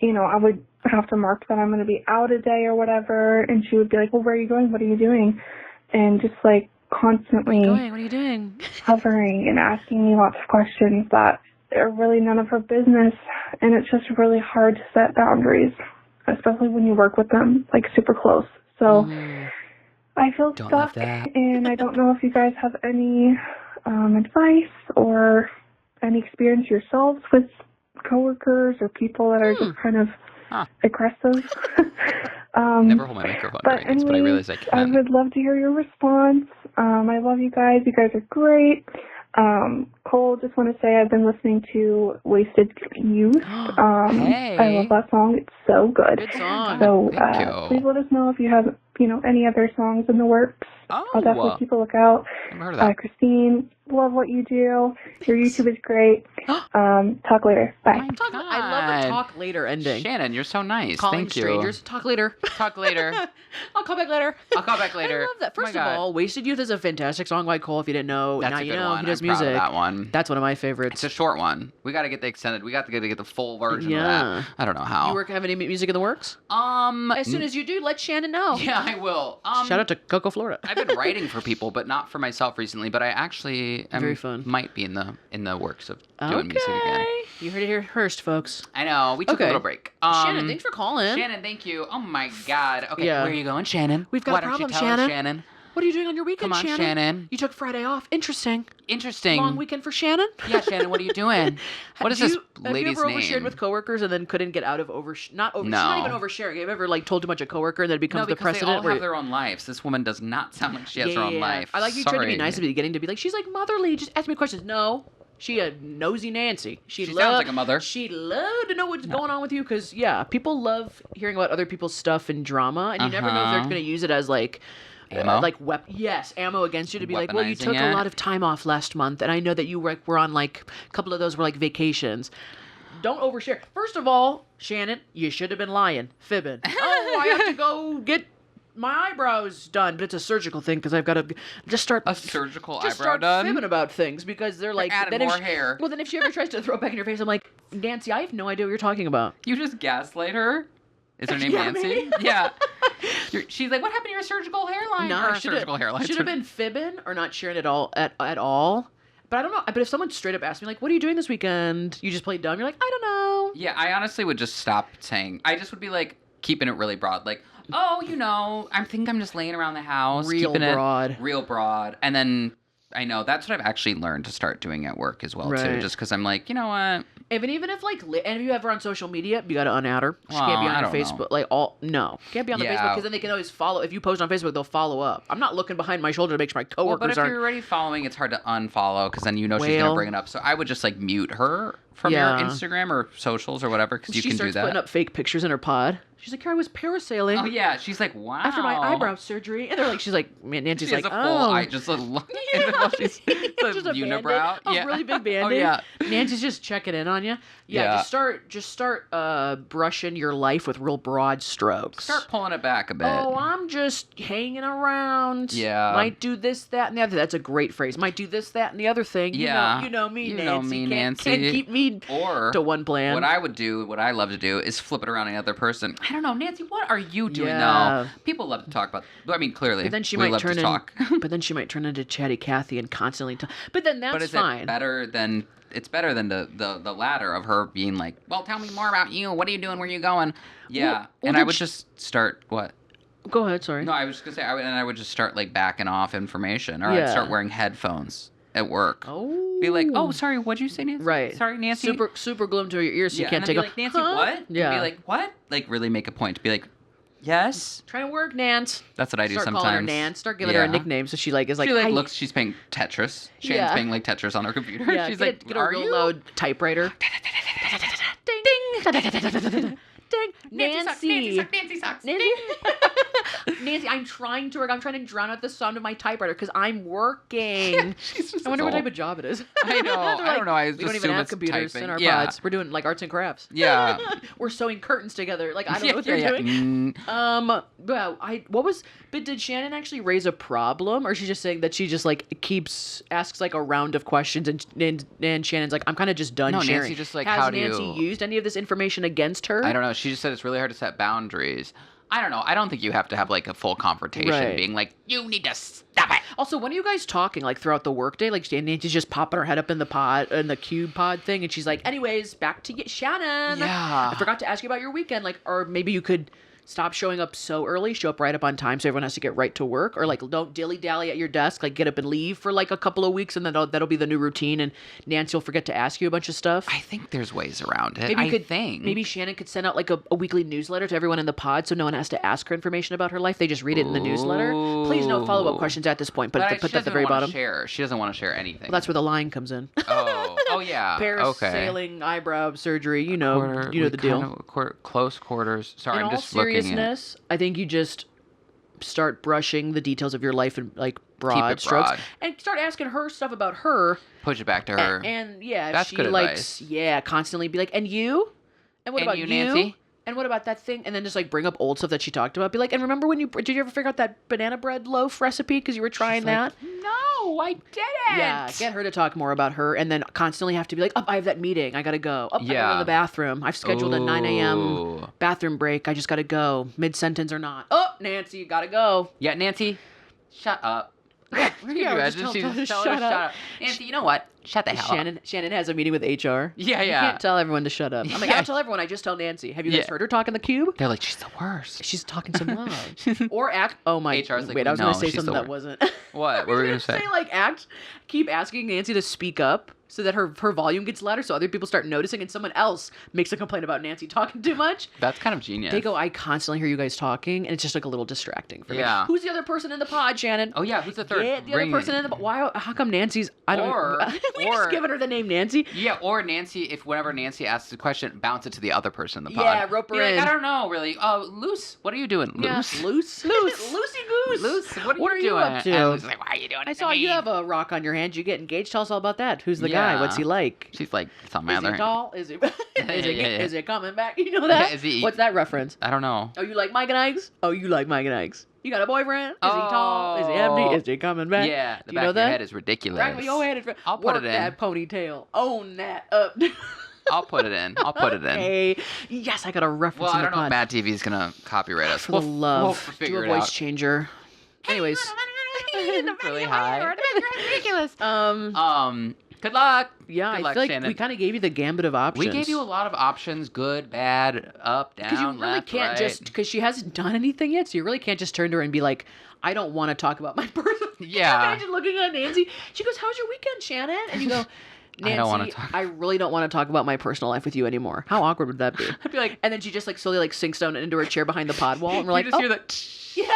you know, I would have to mark that I'm going to be out a day or whatever, and she would be like, well, where are you going? What are you doing? And just, like, constantly What are you doing? hovering and asking me lots of questions that are really none of her business, and it's just really hard to set boundaries, especially when you work with them, like, super close. So I feel stuck, and I don't know if you guys have any advice or any experience yourselves with coworkers or people that are just kind of aggressive. Never hold my microphone during this, but I realize I can. I would love to hear your response. I love you guys. You guys are great. Cole, just want to say I've been listening to Wasted Youth. Hey. I love that song. It's so good. Good song. So Thank you. please let us know if you have, you know, any other songs in the works. I'll definitely keep a lookout. I've heard of that. Christine, love what you do. Your YouTube is great. Talk later. Bye. I love the talk later ending. Shannon, you're so nice. Calling Thank you. strangers. Talk later. Talk later. I'll call back later. I'll call back later. I love that. Oh my First of God. all, Wasted Youth is a fantastic song by Cole. If you didn't know, That's now a you good know. one. He does I'm proud music. of that one. That's one of my favorites. It's a short one. We got to get the extended. We got to get the full version of Yeah. that. I don't know how. You have any music in the works? As soon as you do, let Shannon know. Yeah, I will. Shout out to Cocoa, Florida. I've been writing for people, but not for myself recently. But I actually Very fun. might be in the works of doing music again. You heard it here first, folks. I know. We took a little break. Shannon, thanks for calling. Shannon, thank you. Oh my God. Okay, Yeah. where are you going, Shannon? We've got Why a problem, don't you tell us, Shannon. Shannon? What are you doing on your weekend, Come on, Shannon? Shannon. You took Friday off. Interesting. Interesting. Long weekend for Shannon? Yeah, Shannon, what are you doing? What is this lady's Have you ever name? overshared with coworkers and then couldn't get out of not even oversharing. Have you ever like told too much a coworker and then it becomes the precedent? No, because they all where have their own lives. This woman does not sound like she has her own life. I like you tried to be nice at the beginning to be like, she's like motherly, just ask me questions. No. She a nosy Nancy. She sounds like a mother. She'd love to know what's going on with you because, people love hearing about other people's stuff and drama, and you never know if they're going to use it as, like, ammo? Ammo against you to be like, well, you took Weaponizing a it. lot of time off last month, and I know that you were on, like, a couple of those were, like, vacations. don't overshare. First of all, Shannon, you should have been lying, fibbing. Oh, I have to go get my eyebrows done, but it's a surgical thing because I've got to just start A surgical just eyebrow start done? fibbing about things because they're like adding then if more she- hair. Well, then if she ever tries to throw it back in your face, I'm like, Nancy, I have no idea what you're talking about. You just gaslight her? Is her name Yeah, Nancy? maybe. Yeah. She's like, what happened to your surgical hairline? No, Or surgical hairline. should have been fibbing or not sharing it all at all. But I don't know. But if someone straight up asked me like, "What are you doing this weekend?" You just play dumb. You're like, "I don't know." Yeah, I honestly would just stop saying. I just would be like keeping it really broad, like, oh, I think I'm just laying around the house, Real keeping broad. it real broad, and then I know that's what I've actually learned to start doing at work as well too, Right. just because I'm like, you know what? Even if like, and if you have her on social media, you got to unadd her. She Well, can't be on I your don't Facebook. know. No, can't be on the Yeah. Facebook because then they can always follow. If you post on Facebook, they'll follow up. I'm not looking behind my shoulder to make sure my Well, but coworkers if aren't. you're already following, it's hard to unfollow because then she's gonna Well- bring it up. So I would just like mute her from Yeah. your Instagram or socials or whatever because you she can do starts putting that. up fake pictures in her pod. She's like, I was parasailing Oh yeah, she's like, wow. after my eyebrow surgery, and they're like, she's like, Nancy's She has like, a full oh. eye, just a she's Just a a unibrow. Band-Aid, a Yeah. really big band-aid. Oh yeah. Nancy's just checking in on you. Yeah, Yeah. just start brushing your life with real broad strokes. Start pulling it back a bit. Oh, I'm just hanging around. Yeah. Might do this, that, and the other. That's a great phrase. Might do this, that, and the other thing. Yeah. You know me, You Nancy. know me, Nancy. Can't keep me Or to one plan. what I would do, what I love to do, is flip it around on the other person. I don't know, Nancy, what are you doing? Yeah. No, people love to talk about. I mean, clearly, But then she we might love turn to talk. But then she might turn into Chatty Cathy and constantly. But then that's But is fine. it better than? It's better than the latter of her being like, well, tell me more about you. What are you doing? Where are you going? Yeah, Well, and did I would she- just start what? Go ahead. Sorry. No, I was just gonna say, I would just start like backing off information, or I'd Yeah. start wearing headphones at work. Oh. Be like, oh, sorry, what'd you say, Nancy? Right. Sorry, Nancy. Super glue them to your ears so you Yeah, can't and take I'd off. be like, Nancy, Huh? what? And Yeah. be like, what? Like really make a point to be like, yes. Trying to work, Nance. That's what I do Start sometimes. calling her Nance. Start giving her a Yeah. nickname so she like is like. She like "I-" looks. She's playing Tetris. Shannon's Yeah. playing like Tetris on her computer. Yeah, She's get, like, get a are real you? loud typewriter. Ding. Ding. Nancy. Nancy sucks. Nancy. Nancy, I'm trying to work. I'm trying to drown out the sound of my typewriter because I'm working. She's just I wonder what so- type of job it is. I know. They're I don't know. I we don't just even assume have it's computers typing. in our Yeah. pods. We're doing like arts and crafts. Yeah. We're sewing curtains together. Like I don't know what they're doing. Well, but did Shannon actually raise a problem, or is she just saying that she just like asks like a round of questions, and Shannon's like, I'm kind of just done No, sharing. Nancy just like, has how do Nancy you- used any of this information against her? I don't know. She just said it's really hard to set boundaries. I don't know. I don't think you have to have like a full confrontation Right. being like, you need to stop it. Also, when are you guys talking like throughout the workday? Like Nancy's just popping her head up in the cube pod thing, and she's like, "Anyways, back to you, Shannon. Yeah. I forgot to ask you about your weekend. Like, or maybe you could stop showing up so early, show up right up on time, so everyone has to get right to work, or like don't dilly dally at your desk. Like, get up and leave for like a couple of weeks, and then that'll be the new routine. And Nancy will forget to ask you a bunch of stuff. I think there's ways around it. Maybe you I could think. maybe Shannon could send out like a weekly newsletter to everyone in the pod, so no one has to ask her information about her life. They just read it in the newsletter. Please no follow up Ooh. questions at this point, but But put she that at the doesn't very wanna bottom. Share. She doesn't want to share anything. Well, that's where the line comes in. Oh yeah. Okay. Parasailing, eyebrow surgery. You know We the deal. kind of close quarters. Sorry, In I'm all just looking at. seriousness, I think you just start brushing the details of your life in like broad it strokes, broad. and start asking her stuff about her. Push it back to her. And yeah, if That's she good likes, advice. constantly be like, and you, and what And about you, Nancy? And what about that thing? And then just like bring up old stuff that she talked about. Be like, and remember when did you ever figure out that banana bread loaf recipe because you were trying that? No, I didn't. Yeah, get her to talk more about her, and then constantly have to be like, oh, I have that meeting. I gotta go. Oh, I gotta go Yeah. to the bathroom. I've scheduled a 9 a.m. Ooh. bathroom break. I just gotta go. Mid-sentence or not. Oh, Nancy, you gotta go. Yeah, Nancy, shut up. Can you Yeah, imagine? just She tell her just to tell her to shut shut up. up. Nancy, you know what? Shut the hell up. Shannon has a meeting with HR. Yeah, You yeah. can't tell everyone to shut up. I'm like, I don't tell everyone. I just tell Nancy. Have you guys Yeah. heard her talk in the cube? They're like, she's the worst. She's talking so loud. Or act. Oh my. HR's like, wait, I was no, gonna say she's something the that wasn't. What? What were we gonna say? Like act. Keep asking Nancy to speak up so that her volume gets louder, so other people start noticing, and someone else makes a complaint about Nancy talking too much. That's kind of genius. They go, I constantly hear you guys talking, and it's just like a little distracting for me. Yeah. Who's the other person in the pod, Shannon? Oh yeah, who's the third? Yeah, the other Bring person it. in the. Why? How come Nancy's? I don't. Or We just given her the name Nancy. Yeah, or Nancy, if whenever Nancy asks a question, bounce it to the other person in the pod. Yeah, rope her in. I don't know, really. Oh, Luce, what are you doing? Luce? Yeah, Lucy Goose. Luce, what are you doing? up to? And Luce's like, why are you doing it I to saw me? you have a rock on your hand. You get engaged. Tell us all about that. Who's the guy? What's he like? She's like, it's on my Is other he tall? Is he? Is he coming back? You know Yeah, that? is he- What's that reference? I don't know. Oh, you like Mike and Ike's? Oh, you like Mike and Ike's. You got a boyfriend? Is he tall? Is he empty? Is he coming back? Yeah, the Do you back know of your that? head is ridiculous. Back of your head is I'll put work it in. that ponytail. Own that up. I'll put it in. Okay. Yes, I got a reference Well, in I the don't know if pod. Mad TV is going to copyright us. For the love. We'll figure Do it a voice out. changer. Anyways. It's really high. Ridiculous. Good luck. Yeah, Good I luck, feel like Shannon. we kind of gave you the gambit of options. We gave you a lot of options: good, bad, up, down, Because you really left, can't right. just, because she hasn't done anything yet, so you really can't just turn to her and be like, I don't want to talk about my personal. Yeah. Imagine looking at Nancy. She goes, how's your weekend, Shannon? And you go, Nancy, I don't wanna talk. I really don't want to talk about my personal life with you anymore. How awkward would that be? I'd be like, And then she just like slowly like sinks down into her chair behind the pod wall, and we're like, you just oh, hear the yeah,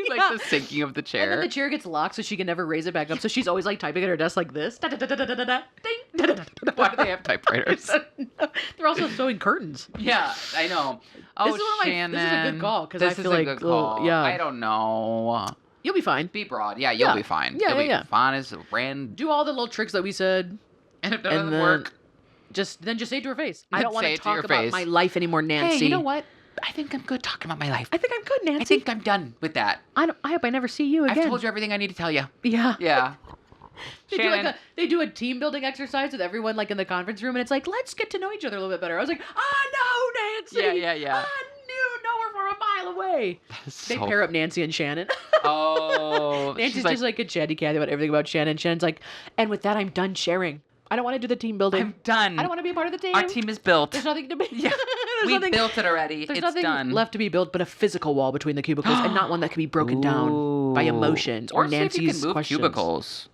like the sinking of the And chair. then the chair gets locked, so she can never raise it back up. So she's always like typing at her desk like this. Da-da-da-da-da-da-da, ding, da-da-da-da-da-da. Why do they have typewriters? They're also sewing curtains. Yeah, I know. Oh, This is one of my- Shannon. this is a good call, 'cause I This feel is a like, good well, call. yeah. I don't know. You'll be fine. Be broad. Yeah, you'll Yeah. be fine. Yeah, you'll be yeah. fine as a random. Do all the little tricks that we said, And if that and doesn't then work, just say it to her face. I Then don't want say to it to your talk about face. my life anymore, Nancy. hey, you know what? I think I'm good talking about my life. I think I'm good, Nancy. I think I'm done with that. I hope I never see you again. I've told you everything I need to tell you. Yeah. Yeah. Shannon. They do a team building exercise with everyone like in the conference room, and it's like, let's get to know each other a little bit better. I was like, I know, Nancy. Yeah. I know her for a mile away. They So- pair up Nancy and Shannon. Oh, Nancy's she's just like a chatty Cathy about everything about Shannon. Shannon's like, and with that, I'm done sharing. I don't want to do the team building. I'm done. I don't want to be a part of the team. Our team is built. There's nothing to be. Yeah. There's We nothing, built it already. There's It's nothing done. left to be built but a physical wall between the cubicles, and not one that can be broken down by Ooh. emotions or see if Nancy's you can move questions. cubicles.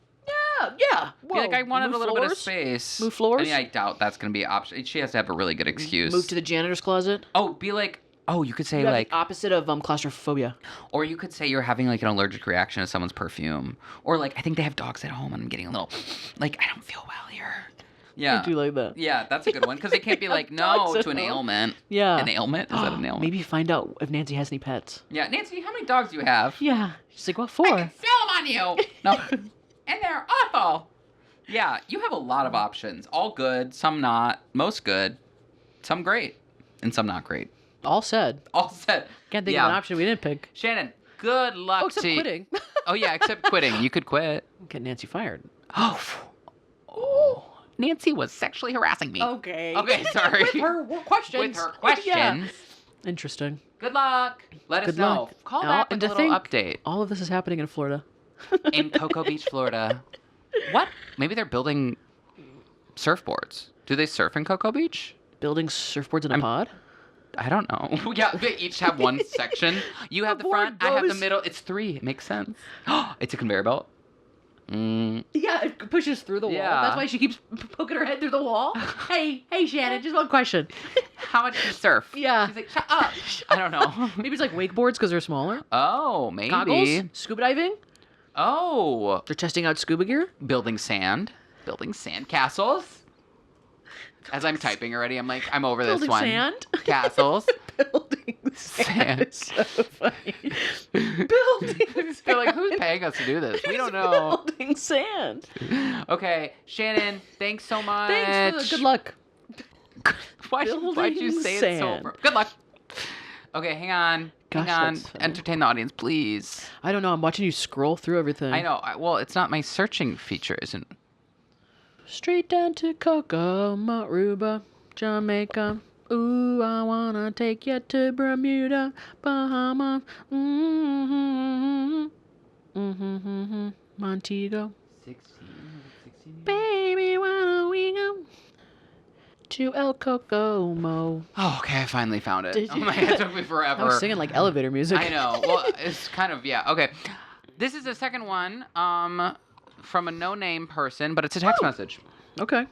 Yeah. Be like, I wanted move a little bit of floors? space. Move floors? I mean, I doubt that's going to be an option. She has to have a really good excuse. Move to the janitor's closet. Oh, be like, you could say You have like, the opposite of claustrophobia. or you could say you're having like an allergic reaction to someone's perfume. Or like, I think they have dogs at home and I'm getting a little, like, I don't feel well here. Yeah. I do like that. Yeah, that's a good one. Because they can't be have like, dogs no at to an home. ailment. Yeah. An ailment? Is that an ailment? Maybe find out if Nancy has any pets. Yeah. Nancy, how many dogs do you have? Yeah. She's like, what I for? can feel them on you. No. And they're awful. Yeah, you have a lot of options. All good, some not. Most good, some great, and some not great. All said. All said. Can't think of an option we didn't pick. Shannon, good luck Oh, except to you. quitting. Oh, yeah, except quitting. You could quit. Get Nancy fired. Oh. Nancy was sexually harassing me. Okay. Okay, sorry. With her questions. With her questions. Yeah. Interesting. Good luck. Let us Good know. luck. Call Oh, back and with a to little think- update. All of this is happening in Florida. In Cocoa Beach, Florida. What? Maybe they're building surfboards. Do they surf in Cocoa Beach? Building surfboards in a pod? I don't know. Yeah, they each have one section. You have the board front, I have the goes- middle. It's 3. It makes sense. It's a conveyor belt. Yeah, it pushes through the wall. Yeah. That's why she keeps poking her head through the wall. Hey, Shannon, just one question. How much do you surf? Yeah. She's like, shut up. I don't know. Maybe it's like wakeboards because they're smaller. Oh, maybe. Goggles? Scuba diving? Oh. They're testing out scuba gear? Building sand. Building sand castles. As I'm typing already, I'm like, I'm over Building this one. sand? Castles. Building sand. Sand. It's so funny. Building They're like, who's paying us to do this? We don't know. Building sand. Okay, Shannon, thanks so much. Thanks for the good luck. Why'd you Building say it sand. so? Good luck. Okay, hang on. Gosh, hang on. that's funny. Entertain the audience, please. I don't know. I'm watching you scroll through everything. I know. Well, it's not my searching feature, isn't? Straight down to Kokomo, Aruba, Jamaica. Ooh, I wanna take you to Bermuda, Bahama. Montego. 16. Baby, why don't we go to El Kokomo? Oh, okay. I finally found it. Did Oh you? my, it took me forever. I was singing like elevator music. I know. Well, it's kind of, yeah. Okay. This is the second one from a no-name person, but it's a text message. Okay.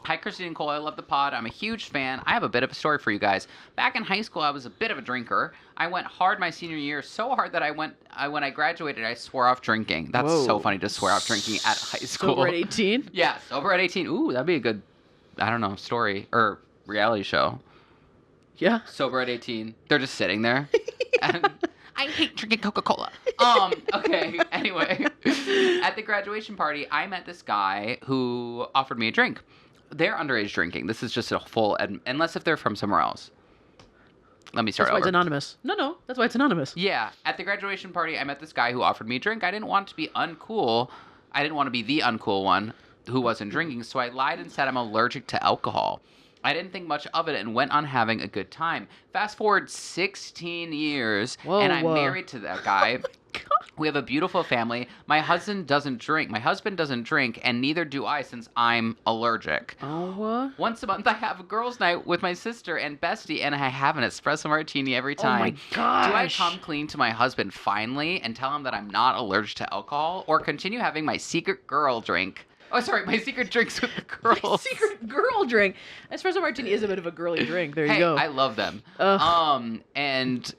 Hi, Christine and Cole. I love the pod. I'm a huge fan. I have a bit of a story for you guys. Back in high school, I was a bit of a drinker. I went hard my senior year, so hard that when I graduated, I swore off drinking. That's so funny to swear off drinking at high school. Sober at 18? Yeah, sober at 18. Ooh, that'd be a good, I don't know, story or reality show. Yeah. Sober at 18. They're just sitting there. And I hate drinking Coca-Cola. Okay, anyway. At the graduation party, I met this guy who offered me a drink. They're underage drinking. This is just a full, unless if they're from somewhere else. Let me start That's why over. it's anonymous. No, that's why it's anonymous. Yeah, at the graduation party, I met this guy who offered me a drink. I didn't want to be uncool. I didn't want to be the uncool one who wasn't drinking, so I lied and said I'm allergic to alcohol. I didn't think much of it and went on having a good time. Fast forward 16 years, and I'm married to that guy. We have a beautiful family. My husband doesn't drink, and neither do I since I'm allergic. Oh, Once a month, I have a girls' night with my sister and bestie, and I have an espresso martini every time. Oh, my gosh. Do I come clean to my husband finally and tell him that I'm not allergic to alcohol, or continue having my secret girl drink? Oh, sorry, my secret drinks with the girls. Secret girl drink. Espresso martini is a bit of a girly drink. There you go. I love them. And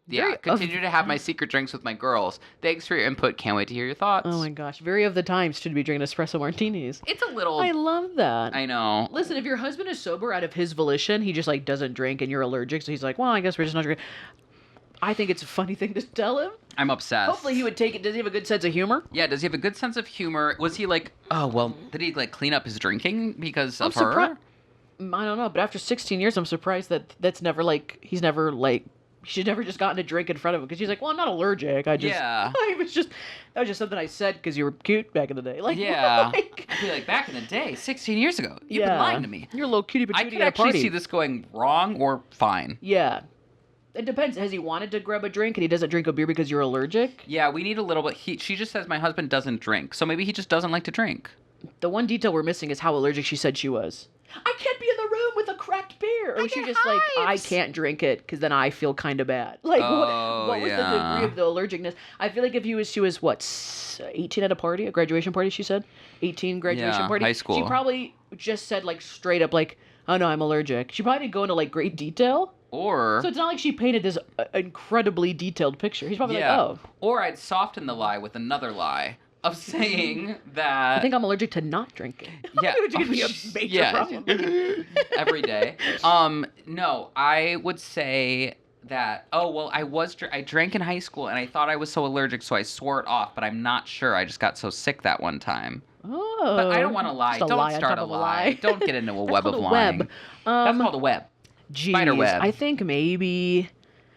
yeah, continue to have my secret drinks with my girls. Thanks for your input. Can't wait to hear your thoughts. Oh my gosh, very of the times to be drinking espresso martinis. It's a little. I love that. I know. Listen, if your husband is sober out of his volition, he just like doesn't drink, and you're allergic, so he's like, well, I guess we're just not drinking. I think it's a funny thing to tell him. I'm obsessed. Hopefully he would take it. Does he have a good sense of humor? Yeah, does he have a good sense of humor? Was he like, oh, well, did he like clean up his drinking because of her? I don't know, but after 16 years, I'm surprised that that's never like, she's never just gotten a drink in front of him because she's like, well, I'm not allergic. That was just something I said because you were cute back in the day. Like, yeah. I feel like back in the day, 16 years ago, you've been lying to me. You're a little cutie patootie I could actually see this going wrong or fine. Yeah. It depends. Has he wanted to grab a drink and he doesn't drink a beer because you're allergic? Yeah, we need a little bit. She just says my husband doesn't drink, so maybe he just doesn't like to drink. The one detail we're missing is how allergic she said she was. I can't be in the room with a cracked beer. Or was she just like, I can't drink it because then I feel kind of bad. Like, what was the degree of the allergicness? I feel like if she was, what, 18 at a party, a graduation party, she said? 18 graduation party? High school. She probably just said, like, straight up, like, oh, no, I'm allergic. She probably didn't go into, like, great detail. Or... So it's not like she painted this incredibly detailed picture. He's probably like, oh. Or I'd soften the lie with another lie of saying that... I think I'm allergic to not drinking. Yeah. Which could be a major problem. Every day. No, I would say that, I drank in high school and I thought I was so allergic, so I swore it off, but I'm not sure. I just got so sick that one time. Oh. But I don't want to lie. Don't start a lie. Don't get into a web of lying. That's called a web. Spider web. I think maybe...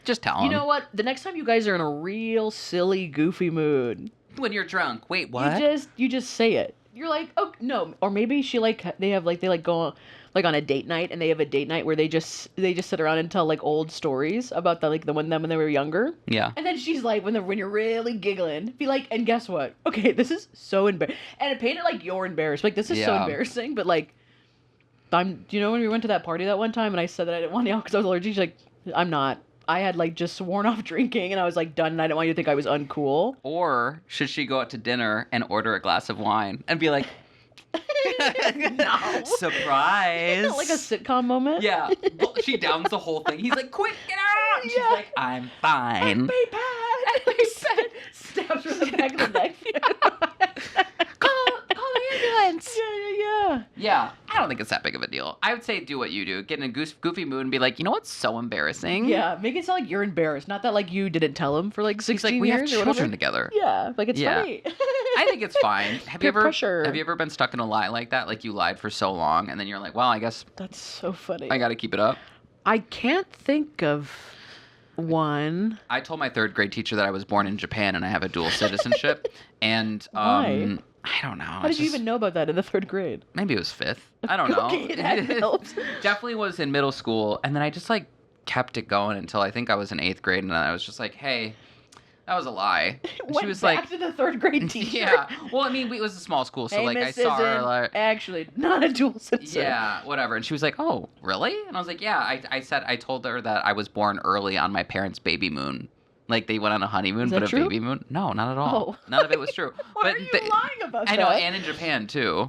Just tell him. You know what? The next time you guys are in a real silly, goofy mood... When you're drunk. Wait, what? You just say it. You're like, oh, no. Or maybe they go like on a date night, and they have a date night where they just sit around and tell like old stories about when they were younger. Yeah. And then she's like, when you're really giggling, be like, and guess what? Okay, this is so embarrassing. And paint it like you're embarrassed. Like, this is so embarrassing, but like... do you know when we went to that party that one time and I said that I didn't want to because I was allergic? She's like, I'm not. I had like just sworn off drinking and I was like done and I didn't want you to think I was uncool. Or should she go out to dinner and order a glass of wine and be like, no. Surprise. Like a sitcom moment? Yeah. Well, she downs the whole thing. He's like, quick, get out. And she's like, I'm fine. Stabs her in the back of the neck. Call the ambulance. Yeah. Yeah, I don't think it's that big of a deal. I would say do what you do. Get in a goofy mood and be like, you know what's so embarrassing? Yeah, make it sound like you're embarrassed. Not that like you didn't tell him for like 16 years. We have children children together. Yeah, like it's funny. I think it's fine. Have you ever been stuck in a lie like that? Like you lied for so long and then you're like, well, I guess that's so funny. I got to keep it up. I can't think of one. I told my third grade teacher that I was born in Japan and I have a dual citizenship. And why? I don't know. How did you even know about that in the third grade? Maybe it was fifth. I don't know. Okay, that helps. Definitely was in middle school. And then I just like kept it going until I think I was in 8th grade. And then I was just like, hey, that was a lie. And she was back to the third grade teacher. Yeah. Well, I mean, it was a small school. So hey, like Miss I saw her. Like, actually, not a dual citizen. Yeah, whatever. And she was like, oh, really? And I was like, yeah. I told her that I was born early on my parents' baby moon. Like, they went on a honeymoon, but true? a baby moon? No, not at all. Oh. None of it was true. Why are you lying about that? I know, and in Japan, too.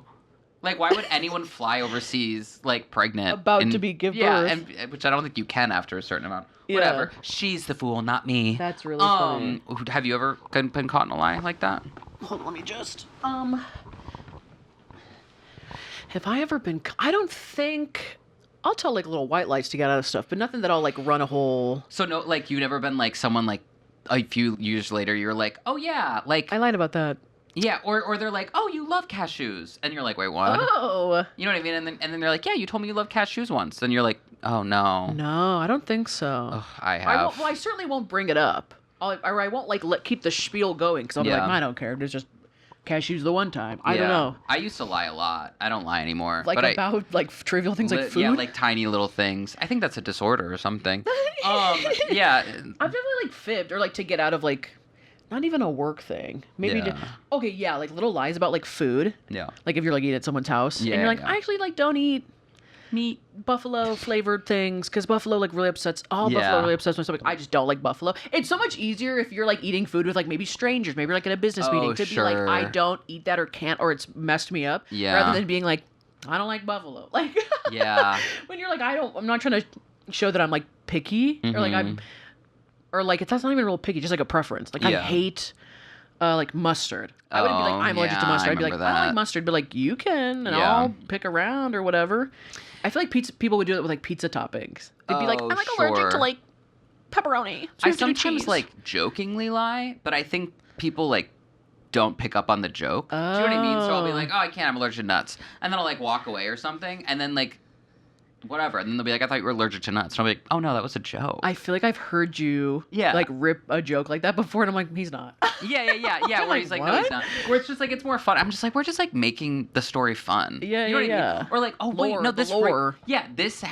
Like, why would anyone fly overseas, like, pregnant? About to give birth. Yeah, and which I don't think you can after a certain amount. Yeah. Whatever. She's the fool, not me. That's really funny. Have you ever been caught in a lie like that? Hold on, let me just, have I ever been, I don't think, I'll tell, like, little white lies to get out of stuff, but nothing that I'll, like, run a whole... So, no, like, you've never been, like, someone, like, a few years later, you're like, oh, yeah, like... I lied about that. Yeah, or they're like, oh, you love cashews. And you're like, wait, what? Oh. You know what I mean? And then they're like, yeah, you told me you love cashews once. And you're like, oh, no. No, I don't think so. Ugh, I have. I certainly won't bring it up. I won't, like, keep the spiel going, because I'll be like, I don't care. There's just cashews the one time. I don't know. I used to lie a lot. I don't lie anymore. Like, but about, like, trivial things like food? Yeah, like tiny little things. I think that's a disorder or something. Yeah. I've definitely, like, fibbed, or, like, to get out of, like... Not even a work thing. Maybe. Yeah. Like little lies about like food. Yeah. Like if you're like eating at someone's house, Yeah, and you're like, yeah. I actually like don't eat meat, buffalo flavored things, because buffalo like really upsets. Buffalo really upsets my stomach. I just don't like buffalo. It's so much easier if you're like eating food with like maybe strangers, maybe like in a business meeting, to be like, I don't eat that or can't, or it's messed me up. Yeah. Rather than being like, I don't like buffalo. Like. Yeah. When you're like, I'm not trying to show that I'm like picky, or like I'm, or like that's not even real picky, just like a preference. Like I hate. Like mustard. I wouldn't be like, I'm allergic to mustard. I'd be like, I don't like mustard, but like, you can, and I'll pick around or whatever. I feel like people would do it with like pizza toppings. They'd be like, I'm like allergic to like pepperoni. So I sometimes like jokingly lie, but I think people like don't pick up on the joke. Do you know what I mean? So I'll be like, oh, I can't, I'm allergic to nuts. And then I'll like walk away or something, and then like, whatever. And then they'll be like, I thought you were allergic to nuts. And I'll be like, oh no, that was a joke. I feel like I've heard you like rip a joke like that before, and I'm like, he's not. Yeah. Where like, he's like, what? no, he's not. Where it's just like, it's more fun. I'm just like, we're just like making the story fun. Yeah, you know what I mean? Or like, oh wait, no, this lore. Yeah, this.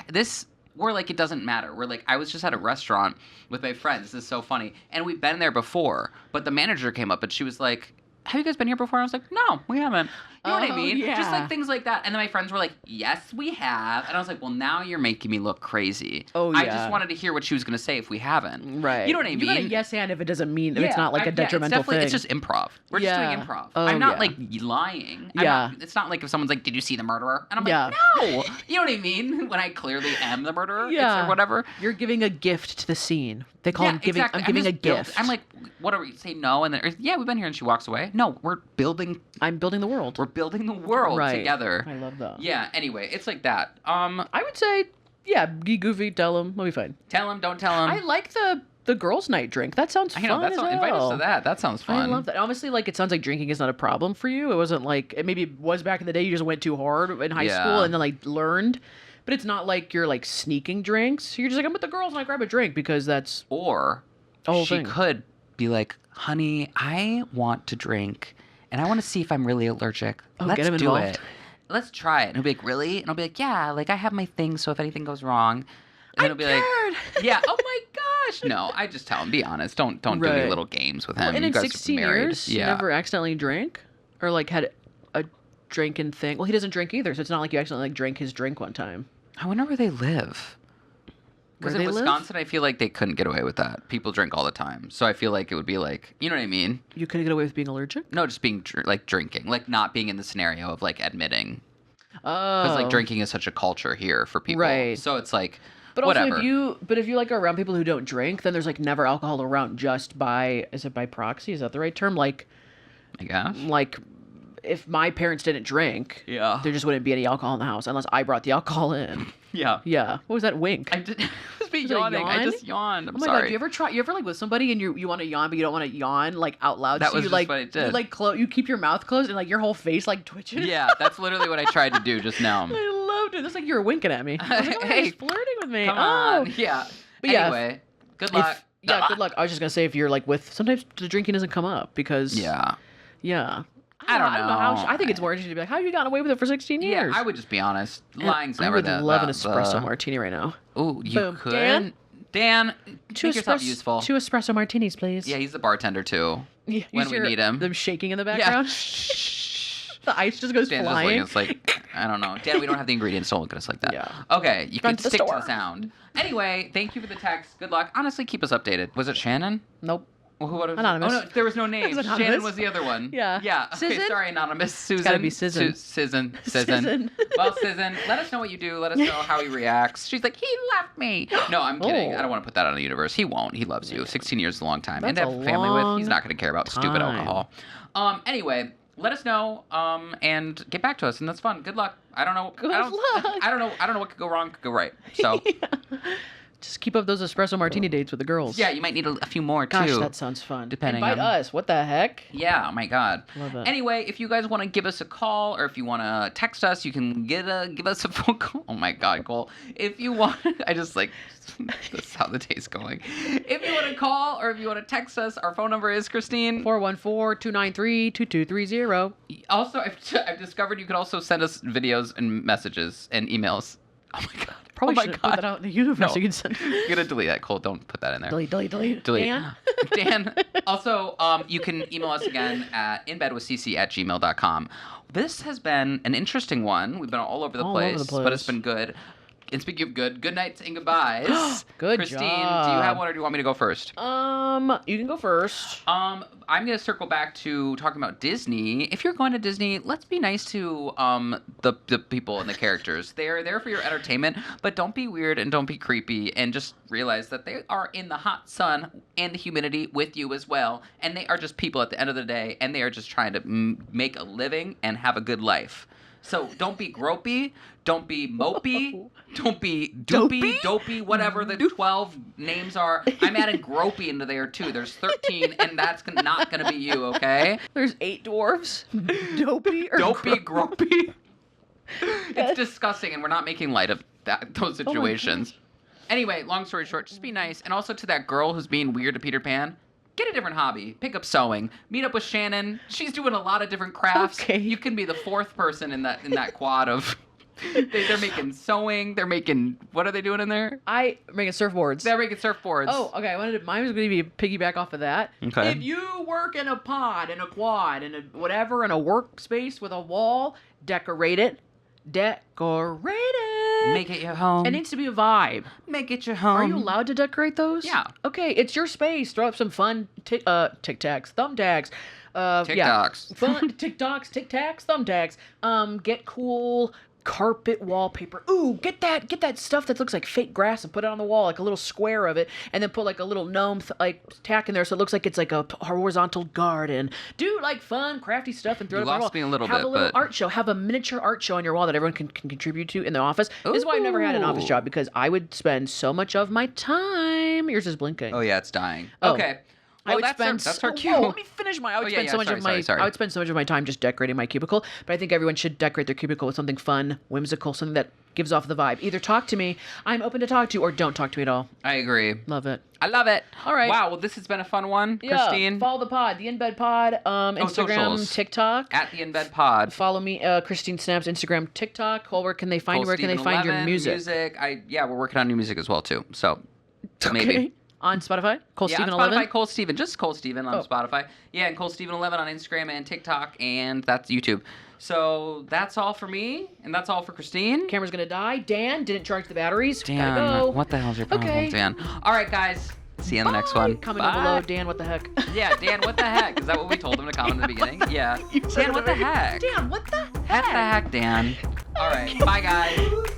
Or like, it doesn't matter. We're like, I was just at a restaurant with my friends. This is so funny. And we've been there before, but the manager came up and she was like, have you guys been here before? I was like, no, we haven't. You know what I mean? Yeah. Just like things like that. And then my friends were like, yes, we have. And I was like, well, now you're making me look crazy. Oh, yeah. I just wanted to hear what she was going to say if we haven't. Right. You know what I mean? You got a yes and if it doesn't mean, if it's not like a detrimental thing. It's just improv. We're just doing improv. Oh, I'm not like lying. It's not like if someone's like, did you see the murderer? And I'm like, no. You know what I mean? When I clearly am the murderer or whatever. You're giving a gift to the scene. They call it giving. Exactly. I'm giving a gift. I'm like, what are we? Say no, and then we've been here, and she walks away. No, we're building. I'm building the world. We're building the world together. I love that. Yeah. Anyway, it's like that. I would say, be goofy. Tell him. We'll be fine. Tell him. Don't tell him. I like the girls' night drink. That sounds fun. I know. Invite us to that. That sounds fun. I love that. Obviously, like it sounds like drinking is not a problem for you. It wasn't like maybe it was back in the day. You just went too hard in high school and then like learned. But it's not like you're like sneaking drinks. You're just like, I'm with the girls and I grab a drink because that's she could be like, honey, I want to drink and I want to see if I'm really allergic. Let's get him do involved. it. Let's try it. And he'll be like, really? And I'll be like, yeah, like I have my thing, so if anything goes wrong. And he'll be like, yeah, oh my gosh. No, I just tell him, be honest. Don't do any little games with him. Well, and you in guys 16 are married. years, you never accidentally drank? Or like had a drinking thing? Well, he doesn't drink either, so it's not like you accidentally like drank his drink one time. I wonder where they live. Because in Wisconsin, I feel like they couldn't get away with that. People drink all the time. So I feel like it would be like, you know what I mean? You couldn't get away with being allergic? No, just being like drinking. Like not being in the scenario of like admitting. Oh. Because like drinking is such a culture here for people. Right. So it's like, but whatever. Also, if you like are around people who don't drink, then there's like never alcohol around just by, is it by proxy? Is that the right term? Like, I guess. Like, if my parents didn't drink, there just wouldn't be any alcohol in the house unless I brought the alcohol in. Yeah. Yeah. What was that wink? I did. I was yawning. I just yawned. I'm oh my sorry. God. Do you ever like with somebody and you want to yawn, but you don't want to yawn like out loud? That so was you just like, what I did. You like you keep your mouth closed and like your whole face like twitches. Yeah, that's literally what I tried to do just now. I loved it. It's like you were winking at me. I was like, Hey, he's flirting with me. Come on. Yeah. But anyway, good luck. Good luck. I was just gonna say if you're like sometimes the drinking doesn't come up because yeah. I don't know how. I think it's more interesting to be like, how have you gotten away with it for 16 years? Yeah, I would just be honest. Lying's never that. I would love an espresso martini right now. Oh, you could. Dan, make yourself useful. 2 espresso martinis, please. Yeah, he's the bartender too. Yeah, when we need him. Them shaking in the background. Yeah. The ice just goes Dan's flying. Just like, I don't know. Dan, we don't have the ingredients. Don't look at us like that. Yeah. Okay, you can stick to store. the sound. Anyway, thank you for the text. Good luck. Honestly, keep us updated. Was it Shannon? Nope. Well, what was Anonymous. Oh no, there was no name. Anonymous. Shannon was the other one. Yeah. Yeah. Okay, Sizzin? sorry, Anonymous. Susan. gotta be Sizzin. Sizzin. Sizzin. Well, Sizzin, let us know what you do. Let us know how he reacts. She's like, he left me. No, I'm kidding. Oh. I don't want to put that on the universe. He won't. He loves you. 16 years is a long time. And to That's have a a family with, he's long not going to care about stupid time. alcohol. Anyway, let us know and get back to us, and that's fun. Good luck. I don't know. Good I don't, luck. I don't know. I don't know what could go wrong, could go right. So Just keep up those espresso martini dates with the girls. yeah, you might need a few more Gosh, too. that sounds fun. depending Invite on- us. What the heck? Yeah, oh my God. Love it. Anyway, if you guys want to give us a call or if you want to text us, you can give us a phone call. Oh my God, Cole. If you want, I just like, that's how the day's going. If you want to call or if you want to text us, our phone number is Christine. 414-293-2230. Also, I've discovered you can also send us videos and messages and emails. Oh my God. Probably oh my shouldn't God. put that out in the universe. No. You can send... I'm gonna delete that, Cole. Don't put that in there. Delete. Dan? Dan. Also, you can email us again at inbedwithcc@gmail.com. This has been an interesting one. We've been all over the place, but it's been good. And speaking of good nights and goodbyes. Good Christine, job. do you have one or do you want me to go first? You can go first. I'm going to circle back to talking about Disney. If you're going to Disney, let's be nice to the people and the characters. They're there for your entertainment, but don't be weird and don't be creepy, and just realize that they are in the hot sun and the humidity with you as well, and they are just people at the end of the day, and they are just trying to make a living and have a good life. So don't be gropey, don't be mopey, don't be doopy, dopey, whatever the 12 names are. I'm adding gropey into there too. There's 13, and that's not going to be you, okay? There's 8 dwarves. Dopey or Dopey, gropey. It's disgusting, and we're not making light of those situations. Anyway, long story short, just be nice. And also to that girl who's being weird to Peter Pan, get a different hobby. Pick up sewing. Meet up with Shannon. She's doing a lot of different crafts. Okay. You can be the 4th person in that quad of... They're making sewing. They're making... What are they doing in there? I'm making surfboards. They're making surfboards. Oh, okay. Mine was going to be a piggyback off of that. Okay. If you work in a pod, in a quad, in a whatever, in a workspace with a wall, decorate it. Decorate it. Make it your home. It needs to be a vibe. Make it your home. Are you allowed to decorate those? Yeah. Okay, it's your space. Throw up some fun tic tacs, thumbtacks. Yeah. TikToks. Fun TikToks, tic tacs, thumbtacks. Get cool carpet wallpaper. Ooh, get that stuff that looks like fake grass and put it on the wall, like a little square of it, and then put like a little gnome tack in there so it looks like it's like a horizontal garden. Do like fun, crafty stuff and throw You it on the wall. lost me a little Have bit, a little but- art show. Have a miniature art show on your wall that everyone can contribute to in the office. This is why I've never had an office Ooh. job, because I would spend so much of my time. Yours is blinking. Oh, yeah, it's dying. Oh. Okay. I Well, would spend that's our cue. Whoa, let me finish my. I would Oh, yeah, spend yeah, so much sorry, of my. sorry. I would spend so much of my time just decorating my cubicle. But I think everyone should decorate their cubicle with something fun, whimsical, something that gives off the vibe. Either talk to me, I'm open to talk to, or don't talk to me at all. I agree. Love it. I love it. All right. Wow, well, this has been a fun one, Yeah. Christine. Follow the pod, the In Bed Pod, Instagram, socials. TikTok. At the In Bed Pod. Follow me, Christine Snaps, Instagram, TikTok. Cole, where can they find you? Where can they find your music? Yeah, we're working on new music as well too. So maybe. Okay. On Spotify, Cole Yeah, Steven on 11. Spotify, Cole Steven. Just Cole Steven on Oh. Spotify. Yeah, and Cole Steven 11 on Instagram and TikTok, and that's YouTube. So that's all for me, and that's all for Christine. Camera's gonna die. Dan didn't charge the batteries. Dan, Gotta go. what the hell's your problem, Okay. Dan? All right, guys. See you in the next one. Comment Bye. down below, Dan. What the heck? Yeah, Dan, what the heck? Is that what we told him to comment in the beginning? Yeah. You said Dan, it what the already. heck? Dan, what the What the heck, Dan? All right. Bye, guys.